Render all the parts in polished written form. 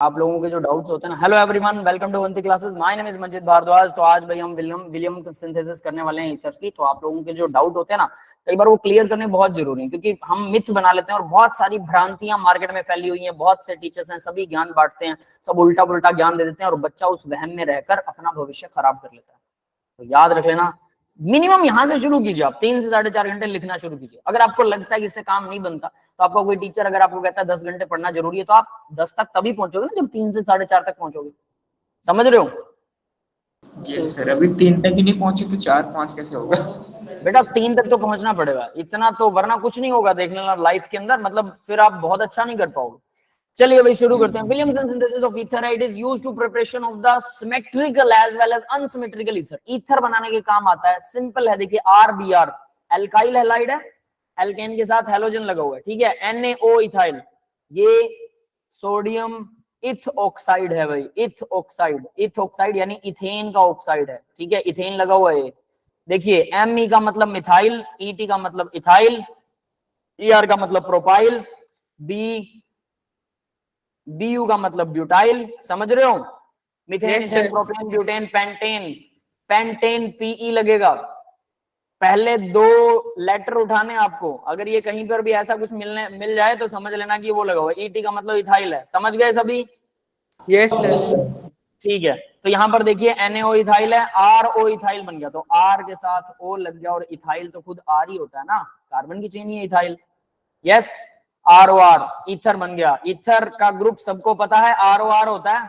आप लोगों के जो डाउट्स होते हैं ना। Hello everyone, welcome to Avanti classes. My name is Manjit Bhardwaj. तो आज भाई हम विलियम सिंथेसिस करने वाले हैं ईथर्स की। तो आप लोगों के जो डाउट होते हैं ना, कई बार वो क्लियर करने बहुत जरूरी है, क्योंकि हम मिथ बना लेते हैं और बहुत सारी भ्रांतियां मार्केट में फैली हुई हैं। बहुत से टीचर्स हैं, सभी ज्ञान बांटते हैं, सब उल्टा पुल्टा ज्ञान दे देते हैं और बच्चा उस वहम में रहकर अपना भविष्य खराब कर लेता है। तो याद रख लेना, मिनिमम यहां से शुरू कीजिए। आप 3 से 4.5 घंटे लिखना शुरू कीजिए। अगर आपको लगता है कि इससे काम नहीं बनता, तो आपका कोई टीचर अगर आपको कहता है 10 घंटे पढ़ना जरूरी है, तो आप 10 तक तभी पहुंचोगे ना जब 3 से 4.5 तक पहुंचोगे। समझ रहे हो? यस सर, अभी 3 तक ही नहीं पहुंचे तो 4-5 कैसे होगा? बेटा 3 तक तो पहुंचना पड़ेगा, इतना तो, वरना कुछ नहीं होगा। देख लेना लाइफ के अंदर, मतलब फिर आप बहुत अच्छा नहीं कर पाओगे। चलिए भाई शुरू करते हैं। Williamson synthesis of ether it is used to preparation of the symmetrical as well as unsymmetrical ether. Ether बनाने के काम आता है। सिंपल है, देखिए RBr एल्काइल हैलाइड है, एल्केन के साथ हैलोजन लगा हुआ है, ठीक है। NaO इथाइल, ये सोडियम इथ ऑक्साइड है भाई, इथ ऑक्साइड। इथ ऑक्साइड यानी इथेन का ऑक्साइड है, ठीक है, इथेन लगा हुआ है। देखिए Me का मतलब मिथाइल, Et का मतलब इथाइल, Er का मतलब प्रोपाइल, Bu का मतलब ब्यूटाइल। समझ रहे हो? Methane, ethane, propane, butane, pentane. Pentane Pe लगेगा। पहले 2 लेटर उठाने आपको। अगर ये कहीं पर भी ऐसा कुछ मिल जाए तो समझ लेना कि वो लगा हुआ है। Et का मतलब इथाइल है। समझ गए सभी? Yes sir. ठीक है, तो यहां पर देखिए NaO इथाइल है, RO इथाइल बन गया। तो R के साथ O लग गया, और इथाइल तो खुद R ही होता है ना, कार्बन की चेन ही है इथाइल। यस, ROR ईथर बन गया। ईथर का ग्रुप सबको पता है, ROR होता है।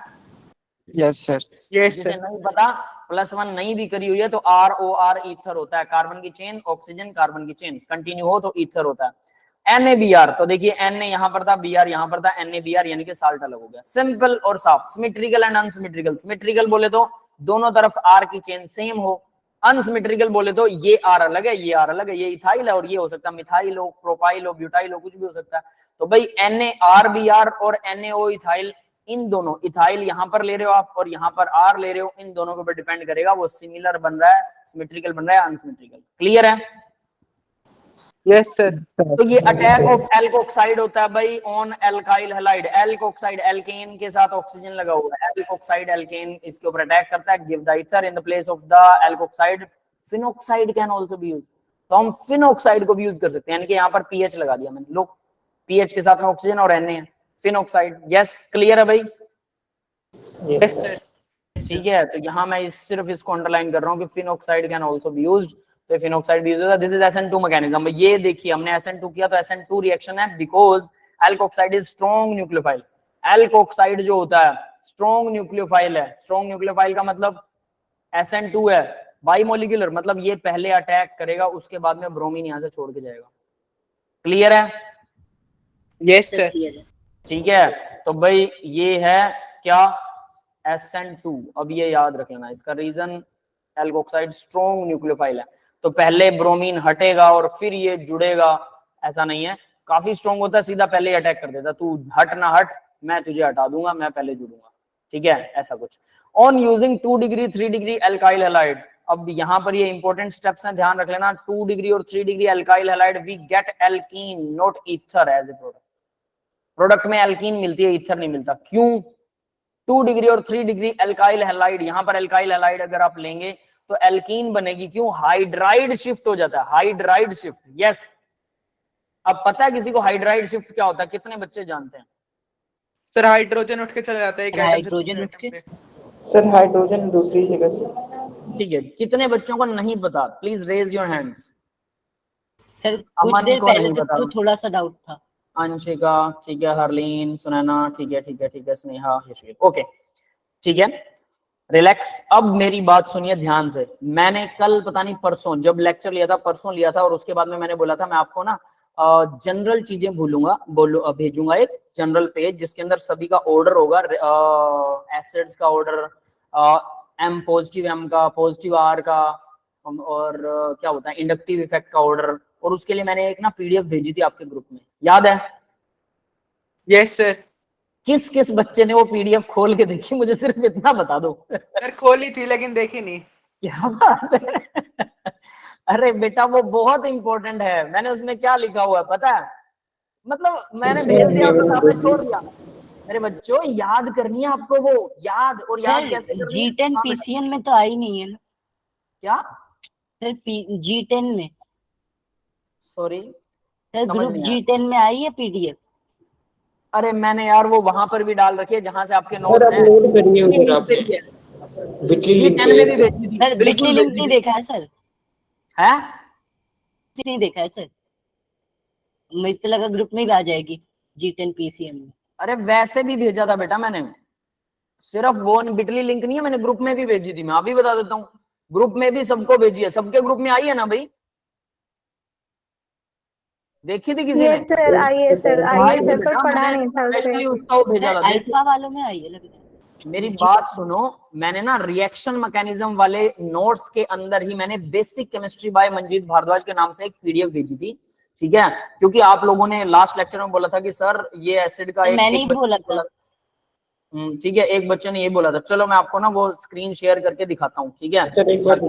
Yes sir. जिसे नहीं पता, +1 नहीं भी करी हुई है, तो ROR ईथर होता है। कार्बन की चेन, ऑक्सीजन कार्बन की चेन कंटिन्यू हो तो ईथर होता है। NaBr, तो देखिए Na यहां पर था, Br यहां पर था, NaBr यानी कि साल्ट अलग हो गया। सिंपल और साफ। Symmetrical and unsymmetrical. सिमेट्रिकल बोले तो दोनों तरफ R की चेन सेम हो। अनसिमेट्रिकल बोले तो ये R अलग है, ये R अलग है, ये इथाइल है और ये हो सकता है मिथाइल हो, प्रोपाइल हो, ब्यूटाइल हो, कुछ भी हो सकता है। तो भाई NaRBr और NaO इथाइल, इन दोनों, इथाइल यहां पर ले रहे हो आप और यहां पर R ले रहे हो, इन दोनों के ऊपर डिपेंड करेगा वो सिमिलर बन रहा है, सिमेट्रिकल बन रहा है, अनसिमेट्रिकल। क्लियर है? Yes sir. तो ये अटैक ऑफ एल्कोक्साइड होता है भाई on alkyl halide. Alkoxide, alkane के साथ ऑक्सीजन लगा हुआ है, एल्कोक्साइड एल्केन इसके ऊपर अटैक करता है। Give the ether in the place of the alkoxide. Phenoxide can also be used, तो हम फिनोक्साइड को भी यूज कर सकते हैं, यानी कि यहाँ पर पीएच लगा दिया मैंने। लो, पीएच के साथ में ऑक्सीजन और Na है, फिनोक्साइड। यस, क्लियर है भाई? Yes sir. ठीक है, तो यहाँ मैं सिर्फ इसको अंडरलाइन कर रहा हूँ कि phenoxide can also be used. तो फिनोक्साइड भी यूज होता है। This is SN2 mechanism. ये देखिए हमने SN2 किया तो SN2 रिएक्शन है, because alkoxide is strong nucleophile. Alkoxide जो होता है स्ट्रॉन्ग न्यूक्लियोफाइल है। स्ट्रॉन्ग न्यूक्लियोफाइल का मतलब SN2 है, बाइमोलिकुलर, मतलब ये पहले अटैक करेगा, उसके बाद में ब्रोमीन यहां से छोड़ के जाएगा। क्लियर है? Yes sir. ठीक है, तो भाई ये है क्या, SN2। अब ये याद रख लेना, इसका रीजन एल्कोक्साइड स्ट्रॉन्ग न्यूक्लियोफाइल है, तो पहले ब्रोमीन हटेगा और फिर ये जुड़ेगा। ऐसा नहीं है, काफी स्ट्रॉन्ग होता है, सीधा पहले ही अटैक कर देता, तू हट ना हट, मैं तुझे हटा दूंगा, मैं पहले जुड़ूंगा। ठीक है, ऐसा कुछ। On using 2 degree 3 degree alkyl halide. अब यहाँ पर ये इंपॉर्टेंट स्टेप्स हैं, ध्यान रख लेना। 2 डिग्री और 3 degree alkyl halide, we get alkene not ether as a product. Product में एल्कीन मिलती है, ईथर नहीं मिलता। क्यों? 2 डिग्री और 3 डिग्री एल्काइल हैलाइड, यहां पर एल्काइल हैलाइड अगर आप लेंगे तो एल्कीन बनेगी। क्यों? हाइड्राइड शिफ्ट हो जाता है, हाइड्राइड शिफ्ट। यस, अब पता है किसी को हाइड्राइड शिफ्ट क्या होता है? कितने बच्चे जानते हैं? सर हाइड्रोजन उठ के चला जाता है एक एटम से दूसरे एटम पे। सर हाइड्रोजन दूसरी जगह से। ठीक है, कितने बच्चों को नहीं पता? Please raise your hands. Sir कुछ देर पहले तक तो थोड़ा सा डाउट था। अंशिका, ठीक है, हरलीन, सुनैना, ठीक है, ठीक है, ठीक है, स्नेहा, यशवीर, ओके, ठीक है, रिलैक्स। अब मेरी बात सुनिए ध्यान से। मैंने कल, पता नहीं परसों, जब लेक्चर लिया था, परसों लिया था, और उसके बाद में मैंने बोला था मैं आपको ना जनरल चीजें भेजूंगा, एक जनरल पेज जिसके अंदर सभी का ऑर्डर होगा, एसिड्स का ऑर्डर, M पॉजिटिव M का, पॉजिटिव R का, और क्या होता है इंडक्टिव इफेक्ट का ऑर्डर। और उसके लिए मैंने एक ना PDF भेजी थी आपके ग्रुप में, याद है? Yes sir. किस किस बच्चे ने वो PDF खोल के देखी? मुझे सिर्फ इतना बता दो। सर खोली थी लेकिन देखी नहीं। क्या बात है? अरे बेटा वो बहुत इंपॉर्टेंट है। मैंने उसमें क्या लिखा हुआ है पता है? मतलब मैंने भेज दिया, आपके सामने छोड़ दिया। मेरे बच्चों याद करनी है आपको, वो याद, और याद कैसे सर करनी है? G10 हाँ बेटा। PCM में तो आई नहीं है ना क्या? सर? G10 में सॉरी, सर, समझ ग्रुप नहीं आया। G10 में आई है PDF? अरे मैंने यार वो वहां पर भी डाल रखी है जहां से आपके सर नोट्स हैं, अपलोड करिए ये उधर लिंक आपने, भेजी है, बिटली जी लिंक 10 पे में भी इससे। भेजी थी, सर बिटली बिल्कुल लिंक भेजी नहीं थी। देखा है सर? है? नहीं देखा है सर? मुझे तो लगा ग्रुप में भी आ जाएगी G10 PCM में। अरे वैसे भी भेजा था बेटा मैंने, सिर्फ वो बिटली लिंक नहीं है, मैंने ग्रुप में भी भेजी थी, मैं अभी बता देता हूँ। ग्रुप में भी सबको भेजी है, सबके ग्रुप में आई है ना भाई? देखी थी किसी ने? यस सर, आइए सर, आई आइए थी सर, पर बेटा, पढ़ा मैंने नहीं था उसे। स्पेशली उसका वो भेजा सर था, देखिए। अल्फा वालों में आई है लग रहा है। मेरी बात सुनो, मैंने ना रिएक्शन मैकेनिज्म वाले नोट्स के अंदर ही मैंने basic chemistry by Manjeet Bhardwaj के नाम से एक पीडीएफ भेजी थी, ठीक है? क्योंकि आप लोगों ने लास्ट लेक्चर में बोला था कि सर ये एसिड का मैंने ही एक बोला था। ठीक है, एक बच्चे ने ये बोला था। चलो मैं आपको ना वो स्क्रीन शेयर करके दिखाता हूँ, ठीक है? सर एक बार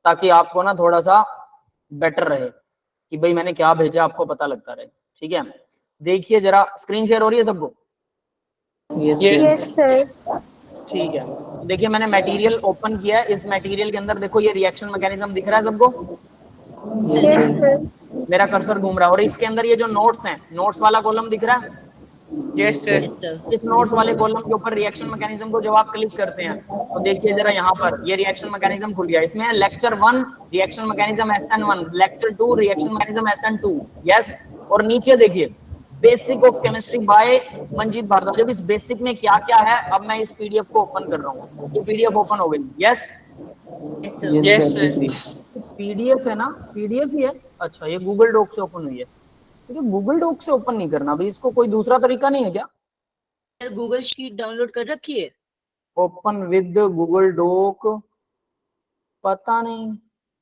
ताकि आपको ना थोड़ा सा बेटर रहे कि भाई मैंने क्या भेजा, आपको पता लगता रहे, ठीक है? देखिए जरा, स्क्रीन शेयर हो रही है सबको? Yes sir. ठीक है, तो देखिए मैंने मटेरियल ओपन किया है, इस मटेरियल के अंदर देखो ये रिएक्शन मैकेनिज्म दिख रहा है सबको? Yes sir. मेरा कर्सर घूम रहा है, और इसके अंदर ये जो नोट्स हैं, नोट्स वाला कॉलम दिख रहा है? Yes sir. Yes, sir. इस नोट्स वाले कॉलम के ऊपर रिएक्शन मैकेनिज्म को जब आप क्लिक करते हैं तो देखिए जरा यहाँ पर ये रिएक्शन मैकेनिज्म खुल गया। इसमें lecture 1 reaction mechanism SN1, lecture 2 reaction mechanism SN2, yes. और नीचे देखिए basic of chemistry by Manjeet Bhardwaj. अब इस बेसिक में क्या क्या है, अब मैं इस पीडीएफ को ओपन कर रहा हूँ, ये पीडीएफ ओपन हो गई, yes? Yes, sir. Yes sir. PDF है ना, पीडीएफ ही है। अच्छा, ये गूगल डॉक से ओपन हुई है, क्योंकि गूगल डॉक से ओपन नहीं करना भाई, इसको कोई दूसरा तरीका नहीं है क्या? सर गूगल शीट डाउनलोड कर रखी है? ओपन विद गूगल डॉक, पता नहीं,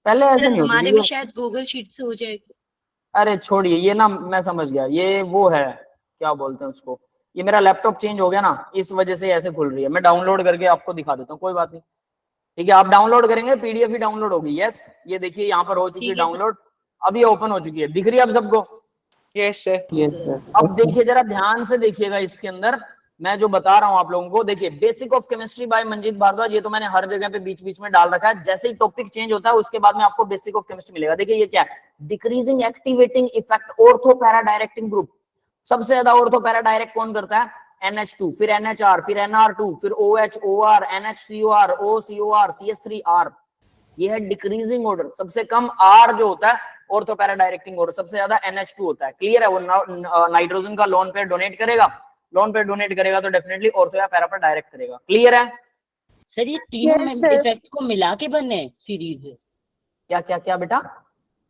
पहले ऐसे सर नहीं होती हमारे थी में ये। शायद गूगल शीट से हो जाएगी। अरे छोड़िए ये ना, मैं समझ गया, ये वो है, क्या बोलते हैं उसको, ये मेरा लैपटॉप चेंज हो गया ना, इस वजह से ऐसे खुल रही है। मैं डाउनलोड करके आपको दिखा देता हूँ, कोई बात नहीं, ठीक है? आप डाउनलोड करेंगे पीडीएफ ही डाउनलोड होगी, यस। ये देखिए यहाँ पर हो चुकी है ठीक है सर। डाउनलोड, अब ये ओपन हो चुकी है, दिख रही है अब सबको? Yes sir. Yes sir. अब देखिए जरा ध्यान से देखिएगा, इसके अंदर मैं जो बता रहा हूं आप लोगों को, देखिए basic of chemistry by Manjeet Bhardwaj, ये तो मैंने हर जगह पे बीच बीच में डाल रखा है। जैसे ही टॉपिक चेंज होता है उसके बाद में आपको बेसिक ऑफ केमिस्ट्री मिलेगा। देखिए ये क्या है, decreasing activating effect ortho para directing group. सबसे ज्यादा ऑर्थो पैरा डायरेक्ट कौन करता है? NH2, फिर NHR, फिर NR2, फिर OH, OR, NHCOR, OCOR, CH3R। ये है डिक्रीजिंग ऑर्डर। सबसे कम R जो होता है ऑर्थो पैरा डायरेक्टिंग ऑर्डर, सबसे ज्यादा NH2 होता है। क्लियर है? वो नाइट्रोजन का लोन पेयर डोनेट करेगा, लोन पेयर डोनेट करेगा तो डेफिनेटली ऑर्थो या पैरा पर डायरेक्ट करेगा। क्लियर है? सर ये तीनों Yes, sir. इफेक्ट को मिला के बने सीरीज है? क्या क्या क्या बेटा?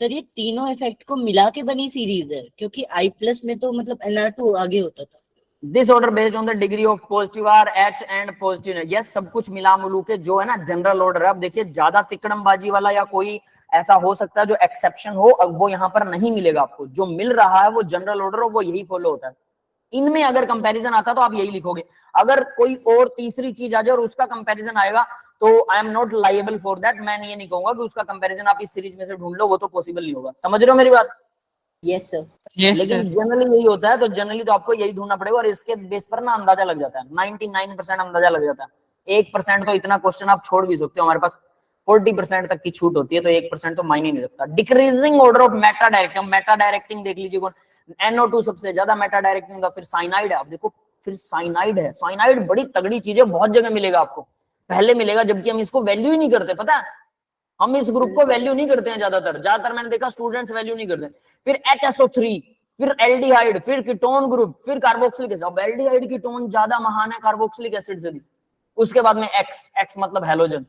सर ये तीनों इफेक्ट को मिला के बनी सीरीज है, क्योंकि I+ में तो मतलब NR2 आगे होता था। This order based on the degree of positive R, H and positive, yes, सब कुछ मिला मिलू के जो है ना जनरल ऑर्डर है। अब देखिए ज्यादा तिकड़मबाजी वाला या कोई ऐसा हो सकता है जो एक्सेप्शन हो, अब वो यहाँ पर नहीं मिलेगा आपको। जो मिल रहा है वो जनरल ऑर्डर हो, वो यही फॉलो होता है। इनमें अगर कंपैरिजन आता तो आप यही लिखोगे। अगर कोई और तीसरी चीज आ जाए और उसका कंपैरिजन आएगा तो I am not liable for that. मैं ये नहीं कहूंगा कि उसका कंपैरिजन आप इस सीरीज में से ढूंढ लो, वो तो पॉसिबल नहीं होगा। समझ रहे हो मेरी बात? Yes sir. लेकिन जनरली यही होता है, तो जनरली तो आपको यही ढूंढना पड़ेगा, और इसके बेस पर ना अंदाजा लग जाता है। 99% अंदाजा लग जाता है। 1% तो इतना क्वेश्चन आप छोड़ भी सकते हो, हमारे पास 40% तक की छूट होती है, तो 1% तो मायने नहीं रखता। Decreasing order of Meta directing, Meta directing देख लीजिए कौन। NO2 सबसे ज्यादा मेटा डायरेक्टिंग का, फिर साइनाइड है। आप देखो फिर साइनाइड है, साइनाइड बड़ी तगड़ी चीज है, बहुत जगह मिलेगा आपको, पहले मिलेगा, जबकि हम इसको वैल्यू ही नहीं करते, पता है? हम इस ग्रुप को वैल्यू नहीं करते हैं, ज्यादातर मैंने देखा स्टूडेंट्स वैल्यू नहीं करते। फिर HSO3, फिर एल्डिहाइड, फिर कीटोन ग्रुप, फिर कार्बोक्सिलिक एसिड। अब एल्डिहाइड कीटोन ज्यादा महान है कार्बोक्सिलिक एसिड से भी। उसके बाद में X मतलब halogen.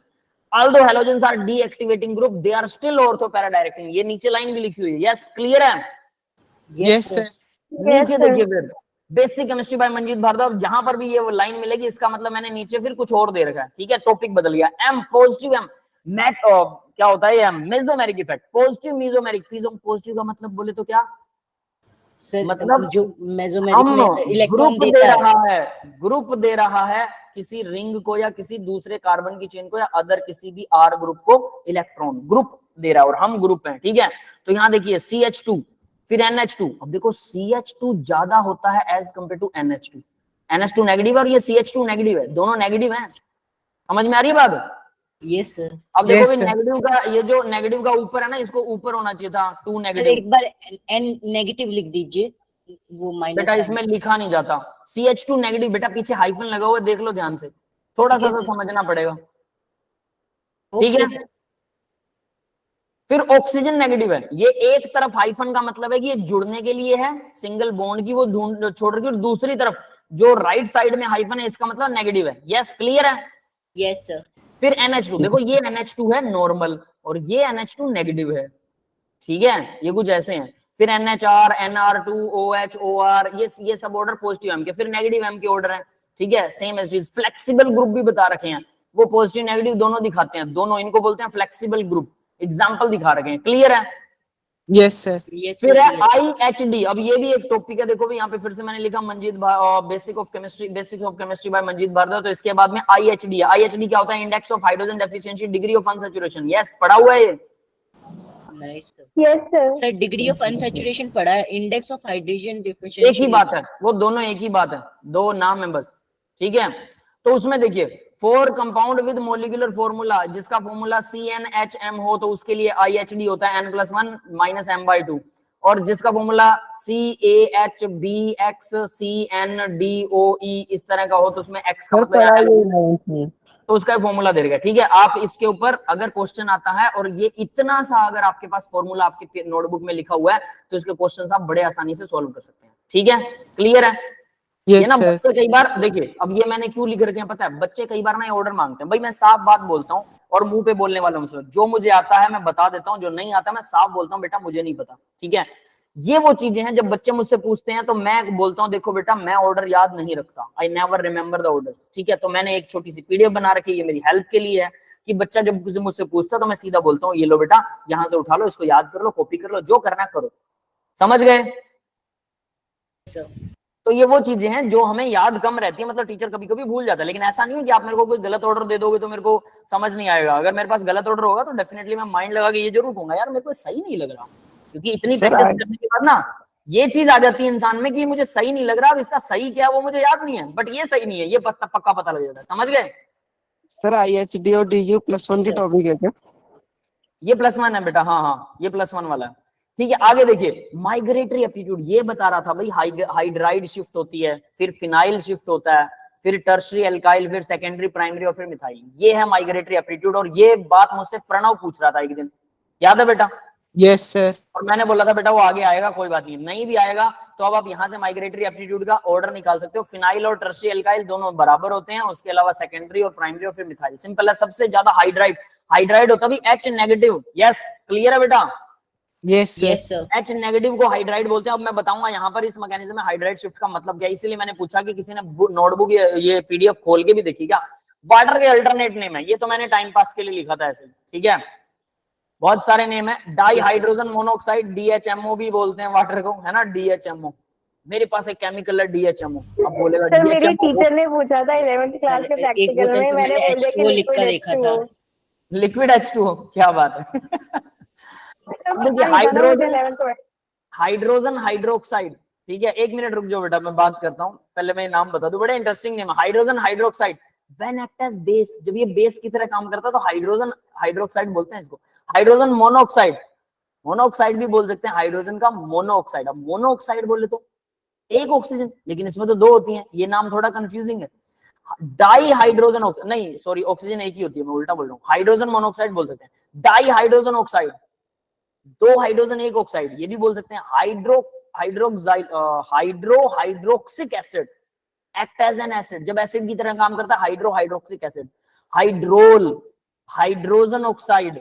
although halogens are deactivating group, they are still ortho para directing। ये नीचे लाइन भी लिखी हुई है, यस क्लियर है? Yes sir. नीचे देखिए फिर basic chemistry by Manjeet Bhardwaj, जहां पर भी ये वो लाइन मिलेगी इसका मतलब मैंने नीचे फिर कुछ और दे रखा है, ठीक है? टॉपिक बदल गया। M पॉजिटिव M मैट क्या होता है? Mesomeric effect, positive mesomeric. Positive का मतलब बोले तो क्या सर मतलब? जो मेसोमेरिक में इलेक्ट्रॉन ग्रुप देता दे है। रहा है, ग्रुप दे रहा है किसी रिंग को या किसी दूसरे कार्बन की चेन को या अदर किसी भी R ग्रुप को इलेक्ट्रॉन, ग्रुप दे रहा है, और हम ग्रुप हैं, ठीक है? तो यहाँ देखिए CH2, फिर NH2। अब देखो CH2 ज्यादा होता है as compare to NH2। NH2 negative और ये CH2 नेगेटिव है, दोनों नेगेटिव हैं। समझ में आ रही है बात? Yes sir. अब देखो Yes, भी sir. नेगेटिव का, ये जो नेगेटिव का ऊपर है ना, इसको ऊपर होना चाहिए था 2 सर नेगेटिव। एक बार n नेगेटिव लिख दीजिए, वो माइनस बेटा इसमें लिखा नहीं जाता CH2 नेगेटिव, बेटा पीछे हाइफन लगा हुआ है, देख लो ध्यान से, थोड़ा सा समझना पड़ेगा, ठीक है। फिर ऑक्सीजन नेगेटिव है, ये एक तरफ हाइफन का मतलब है कि ये जुड़ने के लिए है, सिंगल बॉन्ड की वो ढूंढ छोड़ के, और दूसरी तरफ जो राइट साइड में हाइफन है इसका मतलब नेगेटिव है। यस क्लियर है? Yes sir. फिर NH2, देखो ये NH2 है नॉर्मल और ये NH2 नेगेटिव है, ठीक है, ये कुछ ऐसे हैं। फिर NHR, NR2, OH, OR, ये सब ऑर्डर पॉजिटिव एम के, फिर नेगेटिव एम के ऑर्डर है, ठीक है, सेम एज चीज। फ्लेक्सिबल ग्रुप भी बता रखे हैं, वो पॉजिटिव नेगेटिव दोनों दिखाते हैं, दोनों, इनको बोलते हैं फ्लेक्सिबल ग्रुप, एग्जाम्पल दिखा रखे हैं, क्लियर है? Yes, sir. फिर है IHD, अब ये भी एक टॉपिक है, देखो भी यहाँ पे फिर से मैंने लिखा Manjeet basic of chemistry by Manjeet Bhardwaj, तो इसके बाद में IHD है। IHD क्या होता है? Index of hydrogen deficiency, degree of unsaturation. Yes पढ़ा हुआ है ये? Yes, sir. Sir degree of unsaturation पढ़ा है, इंडेक्स ऑफ हाइड्रोजन डेफिशिएंसी एक ही बात है, वो दोनों एक ही बात है, दो नाम है बस, ठीक है। तो उसमें देखिए, four compound with molecular formula, जिसका फॉर्मूला CnHm हो तो उसके लिए IHD होता है N+1 - m/2, और जिसका फॉर्मूला CAHBXCNDOE इस तरह का हो तो उसमें X का मतलब तो उसका फॉर्मूला दे देगा, ठीक है। आप इसके ऊपर अगर क्वेश्चन आता है और ये इतना सा अगर आपके पास फॉर्मूला आपके नोटबुक में लिखा हुआ है तो इसके क्वेश्चन आप बड़े आसानी से सॉल्व कर सकते हैं, ठीक है, क्लियर है? ये ना बच्चे कई बार देखिए, अब ये मैंने क्यों लिख रखे हैं पता है, बच्चे कई बार ना ये ऑर्डर मांगते हैं, भाई मैं साफ बात बोलता हूँ और मुंह पे बोलने वाला हूँ, जो मुझे आता है मैं बता देता हूँ, जो नहीं आता मैं साफ बोलता हूँ बेटा मुझे नहीं पता, ठीक है। ये वो चीजें हैं जब बच्चे मुझसे पूछते हैं तो मैं बोलता हूँ देखो बेटा मैं ऑर्डर याद नहीं रखता, I never remember the orders, ठीक है। तो मैंने एक छोटी सी PDF बना रखी है, ये मेरी हेल्प के लिए है कि बच्चा जब किसी मुझसे पूछता तो मैं सीधा बोलता हूँ ये लो बेटा यहाँ से उठा लो, इसको याद कर लो, कॉपी कर लो, जो करना करो, समझ गए? तो ये वो चीजें हैं जो हमें याद कम रहती है, मतलब टीचर कभी कभी भूल जाता है, लेकिन ऐसा नहीं है कि आप मेरे को कोई गलत ऑर्डर दे दोगे तो मेरे को समझ नहीं आएगा। अगर मेरे पास गलत ऑर्डर होगा तो डेफिनेटली मैं माइंड लगा के ये जरूर कहूंगा यार मेरे को सही नहीं लग रहा, क्योंकि इतनी प्रैक्टिस करने के बाद ना ये चीज आ जाती है इंसान में कि मुझे सही नहीं लग रहा, अब इसका सही क्या है वो मुझे याद नहीं है, बट ये सही नहीं है, ये पक्का पता लग जाता है, समझ गए? सर IHD और DU +1 की टॉपिक है क्या? ये +1 है बेटा, हाँ ये +1 वाला है, ठीक है। आगे देखिए, माइग्रेटरी एप्टीट्यूड, ये बता रहा था भाई, हाइड्राइड शिफ्ट होती है, फिर फिनाइल शिफ्ट होता है, फिर टर्शरी एल्काइल, फिर सेकेंडरी प्राइमरी और फिर मिथाइल, ये है माइग्रेटरी एप्टीट्यूड। और ये बात मुझसे प्रणव पूछ रहा था एक दिन, याद है बेटा? Yes sir. और मैंने बोला था बेटा वो आगे आएगा, कोई बात नहीं भी आएगा तो अब आप यहाँ से माइग्रेटरी एप्टीट्यूड का ऑर्डर निकाल सकते हो, फिनाइल और टर्शरी एल्काइल दोनों बराबर होते हैं, उसके अलावा सेकेंडरी और प्राइमरी और फिर मिथाइल। सिंपल है, सबसे ज्यादा हाइड्राइड होता भी H नेगेटिव। यस क्लियर है बेटा? Yes sir. H नेगेटिव को हाइड्राइड बोलते हैं। अब मैं बताऊंगा यहाँ पर इस मैकेनिज्म में हाइड्राइड शिफ्ट का मतलब क्या है, इसीलिए मैंने पूछा कि किसी ने नोटबुक ये PDF खोल के भी देखी क्या। वाटर के अल्टरनेट नेम है, ये तो मैंने टाइम पास के लिए लिखा था ऐसे, ठीक है। बहुत सारे नेम है, डाई हाइड्रोजन मोनोऑक्साइड, DHMO भी बोलते हैं वाटर को, है ना, DHMO। मेरे पास एक केमिकल है DHMO, अब बोलेगा सर मेरे DHMO टीचर ने पूछा था 11th क्लास के प्रैक्टिकल में, मैंने बोल दिया कि लिख कर देखा था, लिक्विड H2O, क्या बात है। देखिए हाइड्रोजन हाइड्रोक्साइड, ठीक है, 1 मिनट रुक जाओ बेटा मैं बात करता हूँ, पहले मैं नाम बता दूं, बड़े इंटरेस्टिंग नेम है hydrogen hydroxide. When act as base, जब ये बेस की तरह काम करता है तो हाइड्रोजन हाइड्रोक्साइड बोलते हैं इसको। हाइड्रोजन मोनोऑक्साइड, मोनोऑक्साइड भी बोल सकते हैं, हाइड्रोजन का मोनोऑक्साइड। अब मोनोऑक्साइड बोले तो एक ऑक्सीजन, लेकिन इसमें तो 2 होती हैं, ये नाम थोड़ा कंफ्यूजिंग है। डाई हाइड्रोजन ऑक्साइड, नहीं सॉरी ऑक्सीजन एक ही होती है, मैं उल्टा बोल रहा हूँ, हाइड्रोजन मोनोऑक्साइड बोल सकते हैं। Di hydrogen oxide, 2 hydrogen 1 oxide, ये भी बोल सकते हैं। Hydroxic acid, act as an acid, जब एसिड की तरह काम करता है, hydroxic acid. Hydrol, hydrogen oxide,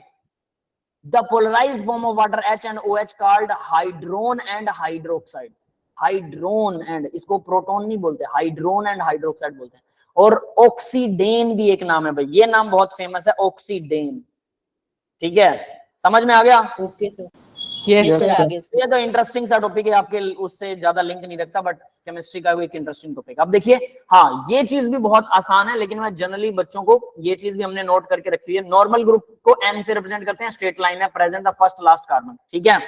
the polarised form of water H and OH called hydron and hydroxide. Hydron and, इसको प्रोटॉन नहीं बोलते, हाइड्रोन एंड हाइड्रोक्साइड बोलते हैं। और ऑक्सीडेन भी एक नाम है भाई, ये नाम बहुत फेमस है, ऑक्सीडेन, ठीक है, समझ में आ गया? Okay sir. Yes sir. ये तो इंटरेस्टिंग सा टॉपिक है, आपके उससे ज्यादा लिंक नहीं रखता, बट केमिस्ट्री का भी एक इंटरेस्टिंग टॉपिक। अब देखिए, हाँ ये चीज भी बहुत आसान है, लेकिन मैं जनरली बच्चों को ये चीज भी हमने नोट करके रखी है। नॉर्मल ग्रुप को N से रिप्रेजेंट करते हैं, स्ट्रेट लाइन है, present the first last carbon, ठीक है,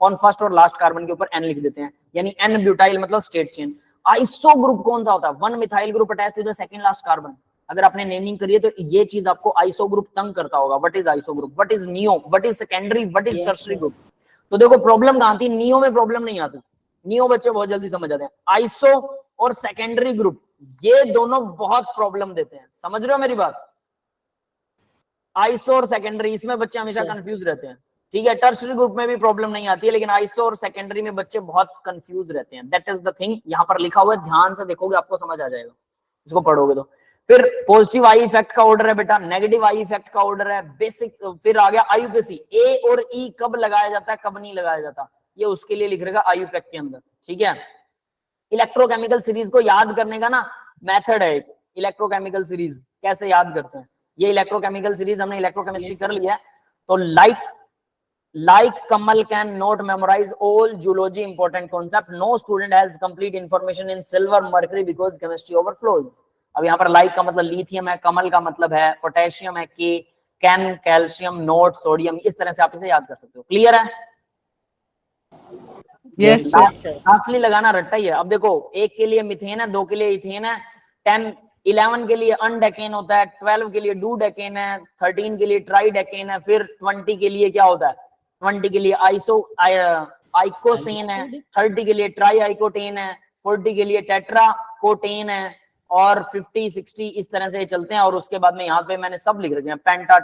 ऑन फर्स्ट और लास्ट कार्बन के ऊपर N लिख देते हैं, यानी N ब्यूटाइल मतलब स्ट्रेट चेन। आइसो ग्रुप कौन सा होता है? One methyl group attach to the second last carbon. अगर आपने नेमिंग करी है तो ये चीज आपको आइसो ग्रुप तंग करता होगा। What is iso group, what is neo, what is secondary, what is tertiary group? तो देखो प्रॉब्लम कहां थी, नियो में प्रॉब्लम नहीं आती, नियो बच्चे बहुत जल्दी समझ जाते हैं। आइसो और सेकेंडरी ग्रुप ये दोनों बहुत प्रॉब्लम देते हैं, समझ रहे हो मेरी बात? आइसो और सेकेंडरी, इसमें बच्चे हमेशा कंफ्यूज रहते हैं, ठीक है। टर्शियरी ग्रुप में भी प्रॉब्लम नहीं आती है, लेकिन आइसो और सेकेंडरी में बच्चे बहुत कंफ्यूज रहते हैं। दैट इज द थिंग, यहाँ पर लिखा हुआ है, ध्यान से देखोगे आपको समझ आ जाएगा, इसको पढ़ोगे तो। फिर पॉजिटिव आई इफेक्ट का ऑर्डर है बेटा, नेगेटिव आई इफेक्ट का ऑर्डर है, बेसिक। फिर आ गया आईयूपीएसी, ए और ई कब लगाया जाता है, कब नहीं लगाया जाता, ये उसके लिए लिख रहेगा आईयूपैक के अंदर, ठीक है। इलेक्ट्रोकेमिकल सीरीज को याद करने का ना मेथड है, इलेक्ट्रोकेमिकल सीरीज कैसे याद करते हैं। ये इलेक्ट्रोकेमिकल सीरीज हमने इलेक्ट्रोकेमिस्ट्री कर लिया है, तो like Kamal can not memorize all zoology important concept. No student has complete information in silver, mercury because chemistry overflows. अब यहाँ पर like का मतलब लिथियम है, कमल का मतलब है पोटेशियम है, के, कैन कैल्शियम, नोट सोडियम, इस तरह से आप इसे याद कर सकते हो। क्लियर है? Yes sir. असली लगाना रट्टा ही है। अब देखो, एक के लिए मिथेन है, दो के लिए इथेन है, 10 11 के लिए अनडेकेन होता है, 12 के लिए डूडेकेन है, 13 के लिए ट्राइडेकेन है, फिर 20 के लिए क्या होता है, 20 के लिए आइकोसेन है, 30 के लिए ट्राई आइकोटेन है, 40 के लिए टेट्राकोटेन है, और 50 60 इस तरह से चलते हैं। और उसके बाद में यहाँ पे मैंने सब लिख रखे हैं, पेंटा,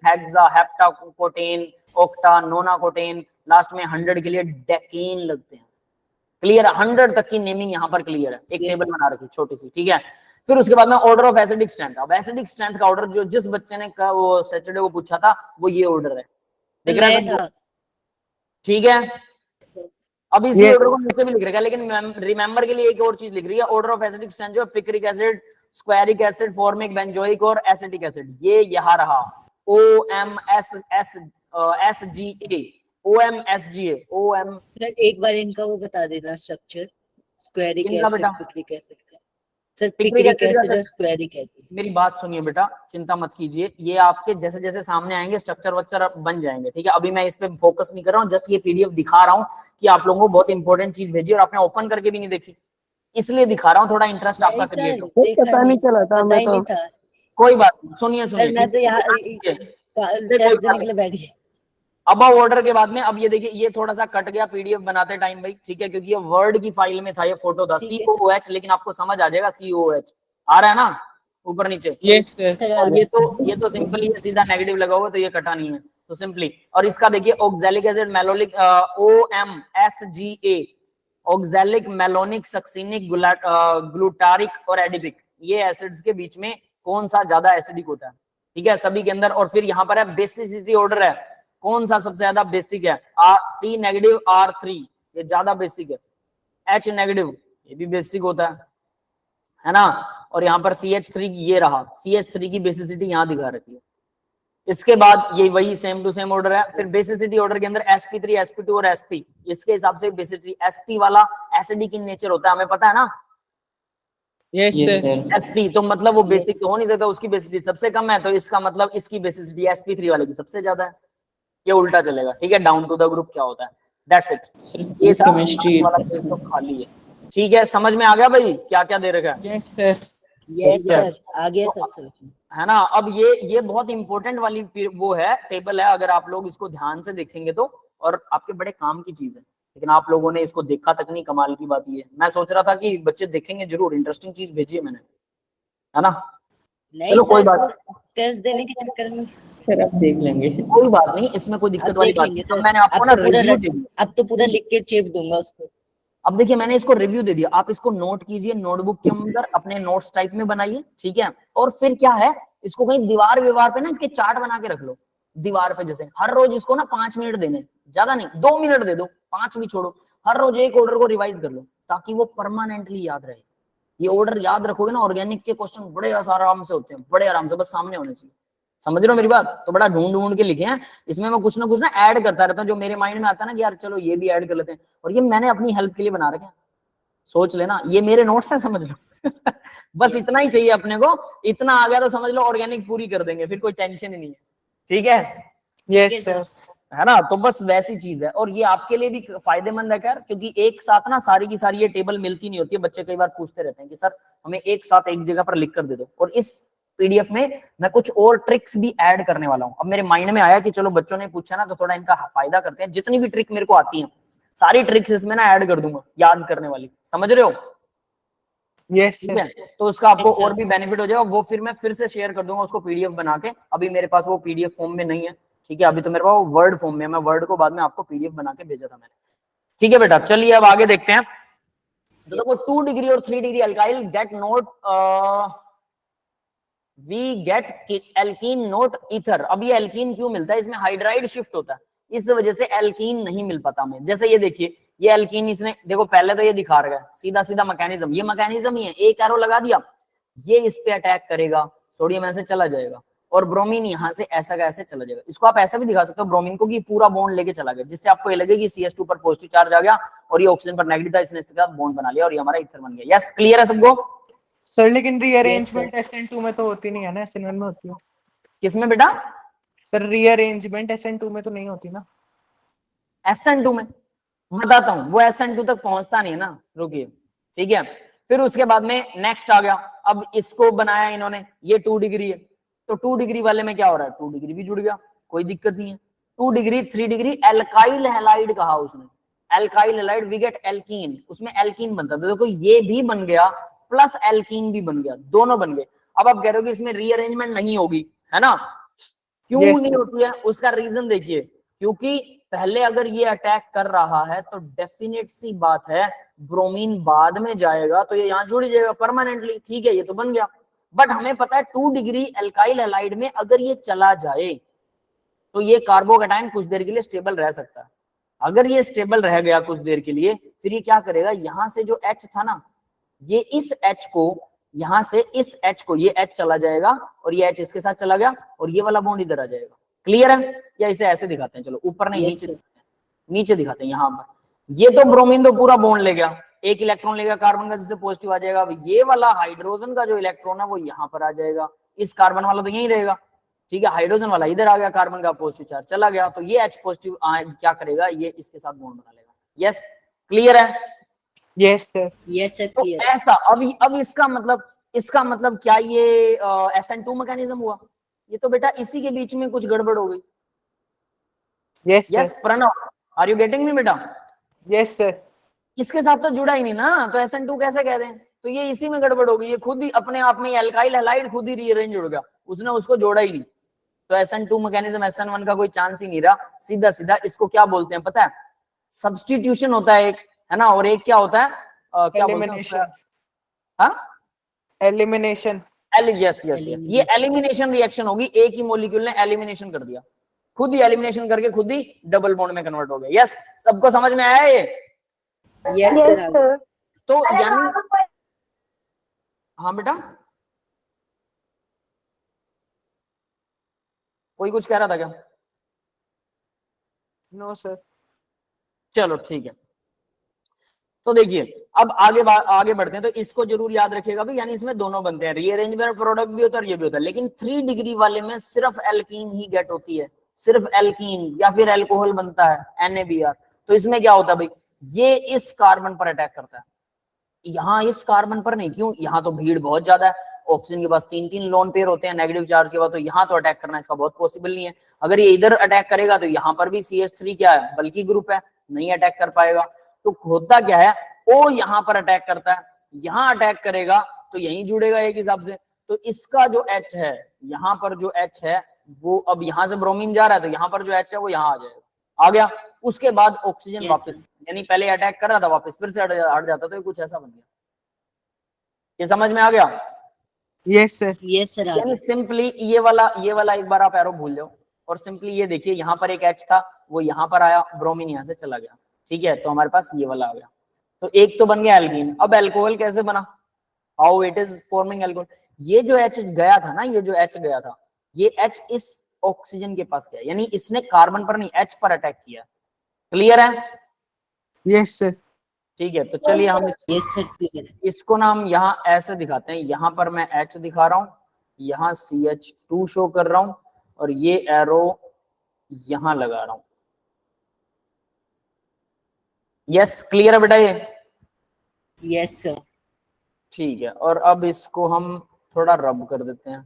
हेक्सा, हेप्टाकोटेन, ओक्टा, नोनाकोटेन, लास्ट में 100 के लिए डेकेन लगते हैं। क्लियर है? 100 तक की नेमिंग यहाँ पर क्लियर है, एक टेबल बना रखी छोटी सी, ठीक है। फिर उसके बाद में ऑर्डर ऑफ एसिडिक स्ट्रेंथ। अब एसिडिक स्ट्रेंथ का ऑर्डर जो जिस बच्चे ने वो सैटरडे को पूछा था, वो ये ऑर्डर है, दिख रहा है? ठीक है। अब इसी ऑर्डर को नीचे भी लिख रखा है, लेकिन रिमेंबर के लिए एक और चीज लिख रही है, ऑर्डर ऑफ एसिडिक स्ट्रेंथ जो picric acid, squaric acid, formic, benzoic और एसिटिक एसिड, ये यहाँ रहा OMSGA, OMSGA, OM। एक बार इनका वो बता देना स्ट्रक्चर, स्क्वेरिक एसिड, पिक्रिक एसिड का। सर पिक्रिक एसिड और स्क्वेरिक एसिड। मेरी बात सुनिए बेटा, चिंता मत कीजिए, ये आपके जैसे जैसे सामने आएंगे स्ट्रक्चर वक्चर बन जाएंगे, ठीक है। अभी मैं इस पे फोकस नहीं कर रहा हूँ, जस्ट ये पीडीएफ दिखा रहा हूँ कि आप लोगों को बहुत इंपॉर्टेंट चीज भेजी और आपने ओपन करके भी नहीं देखी, इसलिए दिखा रहा हूँ, थोड़ा इंटरेस्ट आपका क्रिएट हो। पता नहीं चला था मैं तो। कोई बात नहीं, सुनिए सुनिए, मैं तो यहाँ टेस्ट देने के लिए बैठी। अब ऑर्डर के बाद में, अब ये देखिए, ये थोड़ा सा कट गया पीडीएफ बनाते टाइम भाई, ठीक है, क्योंकि ये वर्ड की फाइल में था, ये फोटो था COOH, लेकिन आपको समझ आ जाएगा COOH आ रहा है ना ऊपर नीचे। Yes sir. और ये तो सिंपली सीधा नेगेटिव लगा हुआ, तो ये कटा नहीं है, तो सिंपली। और इसका देखिए oxalic acid, malonic, OMSGA, oxalic, malonic, succinic, glutaric और एडिपिक, ये एसिड्स के बीच में कौन सा ज्यादा एसिडिक होता है, ठीक है, सभी के अंदर। और फिर यहाँ पर है बेसिसिटी ऑर्डर है, कौन सा सबसे ज्यादा बेसिक है, C नेगेटिव, R3 ये ज्यादा बेसिक है, H नेगेटिव ये भी बेसिक होता है ना। और यहाँ पर CH3 ये रहा, CH3 की बेसिसिटी यहाँ दिखा रखी है। इसके बाद ये वही सेम टू सेम ऑर्डर है। फिर बेसिसिटी ऑर्डर के अंदर sp3, sp2 और sp, इसके हिसाब से बेसिसिटी, sp वाला एसिडिक इन नेचर होता है, हमें पता है ना। Yes sir. sp तो मतलब वो बेसिक तो हो नहीं सकता, उसकी बेसिसिटी सबसे कम है, तो इसका मतलब इसकी बेसिसिटी sp3 वाले की सबसे ज्यादा है, ये उल्टा चलेगा, ठीक है। डाउन टू द ग्रुप क्या होता है, दैट्स इट। ये था केमिस्ट्री वाला पेज तो खाली है, ठीक है। समझ में आ गया भाई क्या क्या दे रखा है? Yes sir. यस सर, आ गया सब है ना। अब ये बहुत इंपॉर्टेंट वाली वो है, टेबल है, अगर आप लोग इसको ध्यान से देखेंगे तो, और आपके बड़े काम की चीज है, लेकिन आप लोगों ने इसको देखा तक नहीं। कमाल की बात ये है, मैं सोच रहा था कि बच्चे देखेंगे जरूर, इंटरेस्टिंग चीज भेजी है मैंने, है ना। चलो कोई बात नहीं, टेस्ट देने के चक्कर में सर अब देख लेंगे, कोई बात नहीं, इसमें कोई दिक्कत वाली बात नहीं। मैंने आपको ना रिव्यू दे दिया, अब तो पूरा लिख के चेप दूंगा उसको। अब देखिए मैंने इसको रिव्यू दे दिया, आप इसको नोट कीजिए, नोटबुक के अंदर अपने नोट्स टाइप में बनाइए, ठीक है। और फिर क्या है, इसको कहीं दीवार विवार पे ना इसके चार्ट बना के रख लो दीवार पे, जैसे हर रोज इसको ना 5 मिनट देने, ज्यादा नहीं 2 मिनट दे दो, 5 भी छोड़ो, हर रोज एक ऑर्डर को रिवाइज कर लो, ताकि वो परमानेंटली याद रहे। ये ऑर्डर याद रखोगे ना, ऑर्गेनिक के क्वेश्चन बड़े आराम से होते हैं, बड़े आराम से, बस सामने होने चाहिए। समझ रहे हो मेरी बात? तो बड़ा ढूंढ के लिखे हैं, इसमें मैं कुछ ना ऐड करता रहता हूँ, जो मेरे माइंड में आता है ना कि यार चलो ये भी ऐड कर लेते हैं, और ये मैंने अपनी हेल्प के लिए बना रखे हैं। सोच लेना, ये मेरे नोट्स हैं, समझ लो। बस इतना ही चाहिए अपने को, इतना आ गया तो समझ लो ऑर्गेनिक पूरी कर देंगे, फिर कोई टेंशन ही नहीं है, ठीक है। Yes sir. है ना। तो बस वैसी चीज है, और ये आपके लिए भी फायदेमंद है खैर, क्योंकि एक साथ ना सारी की सारी ये टेबल मिलती नहीं होती है। बच्चे कई बार पूछते रहते हैं कि सर हमें एक साथ एक जगह पर लिख कर दे दो, और इस पीडीएफ में मैं कुछ और ट्रिक्स भी ऐड करने वाला हूं। अब मेरे माइंड में आया कि चलो बच्चों ने पूछा ना, तो थोड़ा इनका फायदा करते हैं। जितनी भी ट्रिक मेरे को आती है सारी ट्रिक्स इसमें ना ऐड कर दूंगा, याद करने वाली, समझ रहे हो। यस ठीक है, तो उसका आपको और भी बेनिफिट हो जाएगा। वो फिर मैं फिर से शेयर कर दूंगा उसको पीडीएफ बना के। अभी मेरे पास वो पीडीएफ फॉर्म में नहीं है, ठीक है, अभी तो मेरे पास वर्ड फॉर्म में है। मैं वर्ड को बाद में आपको पीडीएफ बना के भेजा था मैंने। ठीक है बेटा, चलिए अब आगे देखते हैं। तो देखो 2 डिग्री और 3 degree alkyl get not, we get alkene not ether. अब ये एल्कीन क्यों मिलता है, इसमें हाइड्राइड शिफ्ट होता है, इस वजह से एल्कीन नहीं मिल पाता हमें। जैसे ये देखिए, ये एल्कीन इसने देखो पहले तो ये दिखा रहा है सीधा सीधा मैकेनिज्म, ये मैकेनिज्म ही है, एक एरो लगा दिया, ये इस पे अटैक करेगा, सोडियम ऐसे चला जाएगा, और ब्रोमीन यहाँ से ऐसा का ऐसे चला जाएगा। इसको आप ऐसा भी दिखा सकते हो ब्रोमीन को कि पूरा बॉन्ड लेके चला गया, जिससे आपको ये लगे कि CH2 पर पॉजिटिव चार्ज आ गया और ये ऑक्सीजन पर नेगेटिव था, इसने इसके साथ बॉन्ड बना लिया और ये हमारा ईथर बन गया। यस, क्लियर है सबको। सर लेकिन रीअरेंजमेंट SN2 में तो होती नहीं है ना, SN1 में होती है। किसमें बेटा? सर रीअरेंजमेंट SN2 में तो नहीं होती ना। SN2 में बताता हूं, वो SN2 तक पहुंचता नहीं है ना, रुकिए। ठीक है, फिर उसके बाद में नेक्स्ट आ गया। अब इसको बनाया इन्होंने, ये 2 डिग्री है, तो 2 डिग्री वाले में क्या हो रहा है, 2 डिग्री भी जुड़ गया, कोई दिक्कत नहीं है। 2 डिग्री 3 डिग्री एल्काइल हैलाइड कहा उसने, alkyl halide we get alkene, उसमें एल्कीन बनता था। देखो ये भी बन गया प्लस एल्कीन भी बन गया, दोनों बन गए। अब आप कह रहे हो कि इसमें रीअरेंजमेंट नहीं होगी, है ना, क्यों नहीं होती है? उसका रीजन देखिए, क्योंकि पहले अगर ये अटैक कर रहा है तो डेफिनेट सी बात है ब्रोमीन बाद में जाएगा तो ये यहाँ जुड़ जाएगा परमानेंटली। ठीक है, ये तो बन गया, बट हमें पता है 2 डिग्री एल्काइल हैलाइड में अगर ये चला जाए तो ये कार्बोकेटाइन कुछ देर के लिए स्टेबल रह सकता है। अगर ये स्टेबल रह गया कुछ देर के लिए, फिर ये क्या करेगा, यहां से जो H था ना, ये इस H को, यहां से इस H को, ये H चला जाएगा और ये H इसके साथ चला गया और ये वाला बॉन्ड इधर आ जाएगा। क्लियर है? या इसे ऐसे दिखाते हैं, चलो ऊपर नहीं नीचे, नीचे दिखाते हैं। यहाँ पर ये तो ब्रोमीन तो पूरा बॉन्ड ले गया, एक इलेक्ट्रॉन लेगा कार्बन का, जिससे पॉजिटिव आ जाएगा। अब ये वाला हाइड्रोजन का जो इलेक्ट्रॉन है वो यहाँ पर आ जाएगा, इस कार्बन वाला तो यहीं रहेगा। ठीक है, हाइड्रोजन वाला इधर आ गया, कार्बन का पॉजिटिव चार्ज चला गया, तो ये H पॉजिटिव क्या करेगा, ये इसके साथ बॉन्ड बना लेगा। यस, क्लियर है? Yes sir. यस सर, तो क्लियर। ऐसा अब इसका मतलब क्या ये SN2 मैकेनिज्म हुआ? ये तो बेटा इसी के बीच में कुछ गड़बड़ हो गई। Yes yes Pranav, are you getting me बेटा? Yes sir. इसके साथ तो जुड़ा ही नहीं ना, तो SN2 कैसे कह दें? तो ये इसी में गड़बड़ हो गई, ये खुद ही अपने आप में एल्काइल हैलाइड खुद ही रीअरेंज हो गया, उसने उसको जोड़ा ही नहीं। तो SN2 मैकेनिज्म SN1 का कोई चांस ही नहीं रहा। सीधा सीधा इसको क्या बोलते हैं पता है? सब्स्टिट्यूशन होता है एक, है ना, और एक क्या होता है, क्या बोलते हैं उसको? हाँ, एलिमिनेशन। यस यस यस, ये एलिमिनेशन रिएक्शन होगी, एक ही मॉलिक्यूल ने एलिमिनेशन कर दिया, खुद ही एलिमिनेशन करके खुद ही डबल बॉन्ड में कन्वर्ट हो गया। यस, सबको समझ में आया ये? Yes sir. तो यानी हाँ बेटा, कोई कुछ कह रहा था क्या? No sir. चलो ठीक है, तो देखिए अब आगे बढ़ते हैं। तो इसको जरूर याद रखिएगा भी, यानी इसमें दोनों बनते हैं, रीअरेंजमेंट प्रोडक्ट भी होता है और ये भी होता है। लेकिन 3 डिग्री वाले में सिर्फ एल्कीन ही गेट होती है, सिर्फ एल्कीन, या फिर एल्कोहल बनता है NaBr। तो इसमें क्या होता है भाई, ये इस कार्बन पर अटैक करता है, यहाँ इस कार्बन पर नहीं। क्यों? यहाँ तो भीड़ बहुत ज्यादा है, ऑक्सीजन के पास 3-3 लोन पेयर होते हैं नेगेटिव चार्ज के बाद, तो यहाँ तो अटैक करना इसका बहुत पॉसिबल नहीं है। अगर ये इधर अटैक करेगा तो यहाँ पर भी CH3 क्या है, बल्कि ग्रुप है, नहीं अटैक कर पाएगा। तो होता क्या है, ओ यहाँ पर अटैक करता है, यहाँ अटैक करेगा तो यहीं जुड़ेगा एक हिसाब से। तो इसका जो H है, यहाँ पर जो H है वो अब यहाँ से ब्रोमीन जा रहा है, तो यहाँ पर जो H है वो यहाँ आ जाएगा, आ गया। उसके बाद ऑक्सीजन वापस, यानी पहले अटैक कर रहा था वापस फिर से हट जाता, तो कुछ ऐसा बन गया। ये समझ में आ गया? Yes sir. Yes sir. यानी सिंपली ये वाला एक बार आप एरो भूल जाओ, और सिंपली ये देखिए, यहाँ पर एक H था, वो यहाँ पर आया, ब्रोमीन यहाँ से चला गया। ठीक है, तो हमारे पास ये वाला आ गया, तो एक तो बन गया एल्कीन। अब एल्कोहल कैसे बना, how it is forming alcohol? ये जो H गया था ना, ये जो H गया था, ये H इस ऑक्सीजन के पास गया, यानी इसने कार्बन पर नहीं H पर अटैक किया। क्लियर है? Yes sir. ठीक है, तो चलिए हम यस सर, क्लियर है। इसको ना हम यहाँ ऐसे दिखाते हैं, यहाँ पर मैं H दिखा रहा हूँ, यहाँ CH2 शो कर रहा हूँ, और ये एरो यहाँ लगा रहा हूँ। यस क्लियर है बेटा ये? Yes, sir. ठीक है, और अब इसको हम थोड़ा रब कर देते हैं।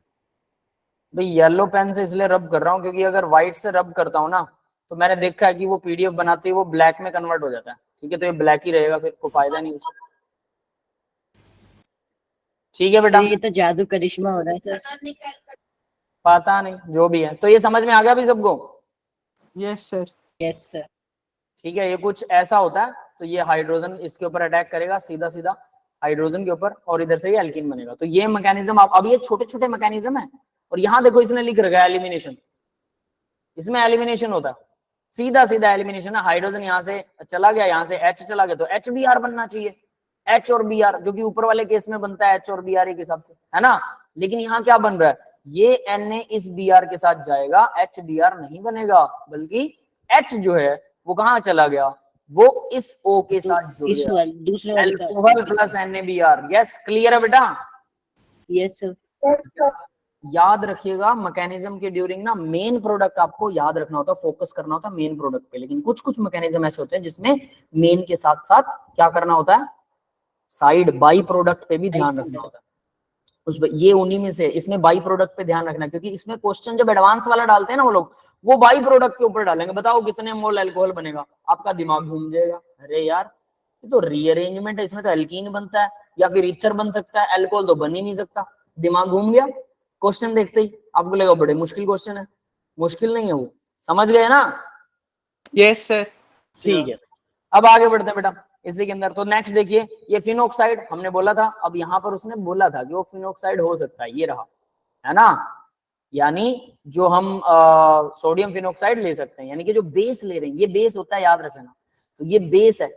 भाई येलो पेन से इसलिए रब कर रहा हूँ क्योंकि अगर व्हाइट से रब करता हूँ ना तो मैंने देखा है कि वो पीडीएफ बनाते ही वो ब्लैक में कन्वर्ट हो जाता है। ठीक है, तो ये ब्लैक ही रहेगा, फिर कोई फायदा नहीं उसका। ठीक है बेटा, तो ये तो जादू करिश्मा हो रहा है सर। पता नहीं जो भी है, तो ये समझ में आ गया अभी सबको? Yes sir. Yes, sir. ठीक है, ये कुछ ऐसा होता है, तो ये हाइड्रोजन इसके ऊपर अटैक करेगा सीधा सीधा हाइड्रोजन के ऊपर, और इधर से ये एल्कीन बनेगा। तो ये मैकेनिज्म आप, अब ये छोटे छोटे मैकेनिज्म है, और यहाँ देखो इसने लिख रखा है एलिमिनेशन, इसमें एलिमिनेशन होता है, सीधा सीधा एलिमिनेशन है। हाइड्रोजन यहाँ से चला गया, यहाँ से एच चला गया, तो एच बी आर बनना चाहिए, एच और बी आर, जो कि ऊपर वाले केस में बनता है एच और बी आर के हिसाब से, है ना। लेकिन यहाँ क्या बन रहा है, ये Na इस बी आर के साथ जाएगा, एच बी आर नहीं बनेगा, बल्कि एच जो है वो कहाँ चला गया, वो इस O के साथ जुड़ इस गया, वाले दूसरे वाले का। Alcohol plus NaBr। Yes clear है बेटा? Yes, sir. याद रखिएगा मैकेनिज्म के ड्यूरिंग ना मेन प्रोडक्ट आपको याद रखना होता है, फोकस करना होता है मेन प्रोडक्ट पे, लेकिन कुछ कुछ मैकेनिज्म ऐसे होते हैं जिसमें मेन के साथ साथ क्या करना होता है, साइड बाई प्रोडक्ट पे भी ध्यान रखना होता है। उस ये उन्हीं में से, इसमें बाई प्रोडक्ट पे ध्यान रखना, क्योंकि इसमें क्वेश्चन जब एडवांस वाला डालते हैं ना वो लोग, वो बाई प्रोडक्ट के ऊपर डालेंगे, बताओ कितने मोल अल्कोहल बनेगा, आपका दिमाग घूम जाएगा, अरे यार ये तो रीअरेंजमेंट है, इसमें तो एल्कीन बनता है या फिर ईथर बन सकता है, अल्कोहल तो बन ही नहीं सकता, दिमाग घूम गया। क्वेश्चन देखते ही आपको लगा बड़े मुश्किल क्वेश्चन है, मुश्किल नहीं है वो, समझ गए ना? Yes sir. ठीक है, अब आगे बढ़ते हैं बेटा इसी के अंदर। तो नेक्स्ट देखिए, ये फिनोक्साइड हमने बोला था, अब यहाँ पर उसने बोला था कि वो फिनोक्साइड हो सकता है, ये रहा, है ना, यानी जो हम सोडियम फिनोक्साइड ले सकते हैं, यानी कि जो बेस ले रहे हैं, ये बेस होता है, याद रखना। तो ये बेस है,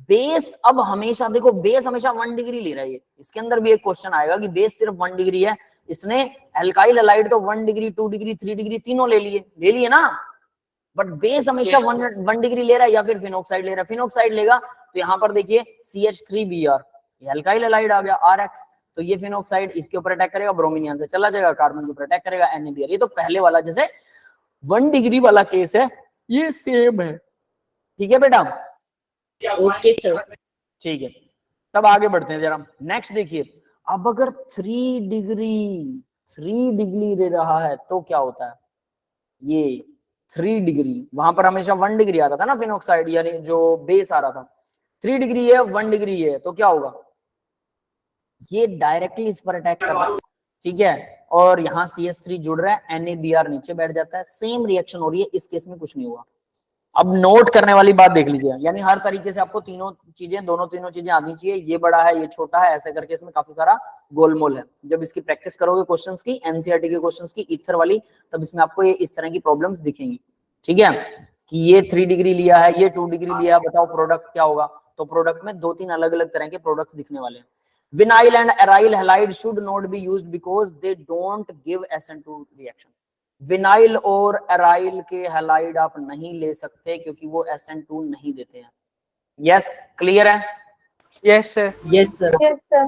बेस अब हमेशा देखो, बेस हमेशा 1 डिग्री ले रहा है, ये इसके अंदर भी एक क्वेश्चन आएगा कि बेस सिर्फ 1 डिग्री है, इसने एल्काइल हैलाइड तो 1 डिग्री 2 डिग्री 3 डिग्री तीनों ले लिए ना, बट बेस हमेशा 1 डिग्री ले रहा है, या फिर फिनोक्साइड ले रहा है। फिनोक्साइड लेगा तो यहाँ पर देखिए CH3Br, ये एल्काइल हैलाइड आ गया RX, तो ये फिनोक्साइड इसके ऊपर अटैक करेगा, ब्रोमीन यहां से चला जाएगा, कार्बन के ऊपर अटैक करेगा NaBr। ये तो पहले वाला जैसे 1 डिग्री वाला केस है, ये सेम है। ठीक है बेटा? Okay sir. ठीक है, तब आगे बढ़ते हैं जरा, नेक्स्ट देखिए, अब अगर 3 डिग्री ले रहा है तो क्या होता है, ये 3 डिग्री, वहां पर हमेशा 1 डिग्री आता था ना फिनोक्साइड, यानी जो बेस आ रहा था, 3 डिग्री है 1 डिग्री है, तो क्या होगा, ये डायरेक्टली इस पर अटैक कर रहा है, ठीक है, और यहाँ CH3 जुड़ रहा है, NaBr नीचे बैठ जाता है, सेम रिएक्शन हो रही है, इस केस में कुछ नहीं हुआ। अब नोट करने वाली बात देख लीजिए, यानी हर तरीके से आपको तीनों चीजें आनी चाहिए, ये बड़ा है ये छोटा है, ऐसे करके इसमें काफी सारा गोलमोल है। जब इसकी प्रैक्टिस करोगे क्वेश्चंस की, एनसीईआरटी के क्वेश्चंस की, ईथर वाली, तब इसमें आपको ये इस तरह की प्रॉब्लम्स दिखेंगी। ठीक है, कि ये 3 डिग्री लिया है, ये 2 डिग्री लिया है, बताओ प्रोडक्ट क्या होगा। तो प्रोडक्ट में 2-3 अलग अलग तरह के प्रोडक्ट्स दिखने वाले हैं। Vinyl and aryl halide should not be used because they don't give SN2 reaction. Vinyl और एराइल के हैलाइड आप नहीं ले सकते क्योंकि वो SN2 नहीं देते हैं। यस क्लियर है? Yes sir. Yes sir.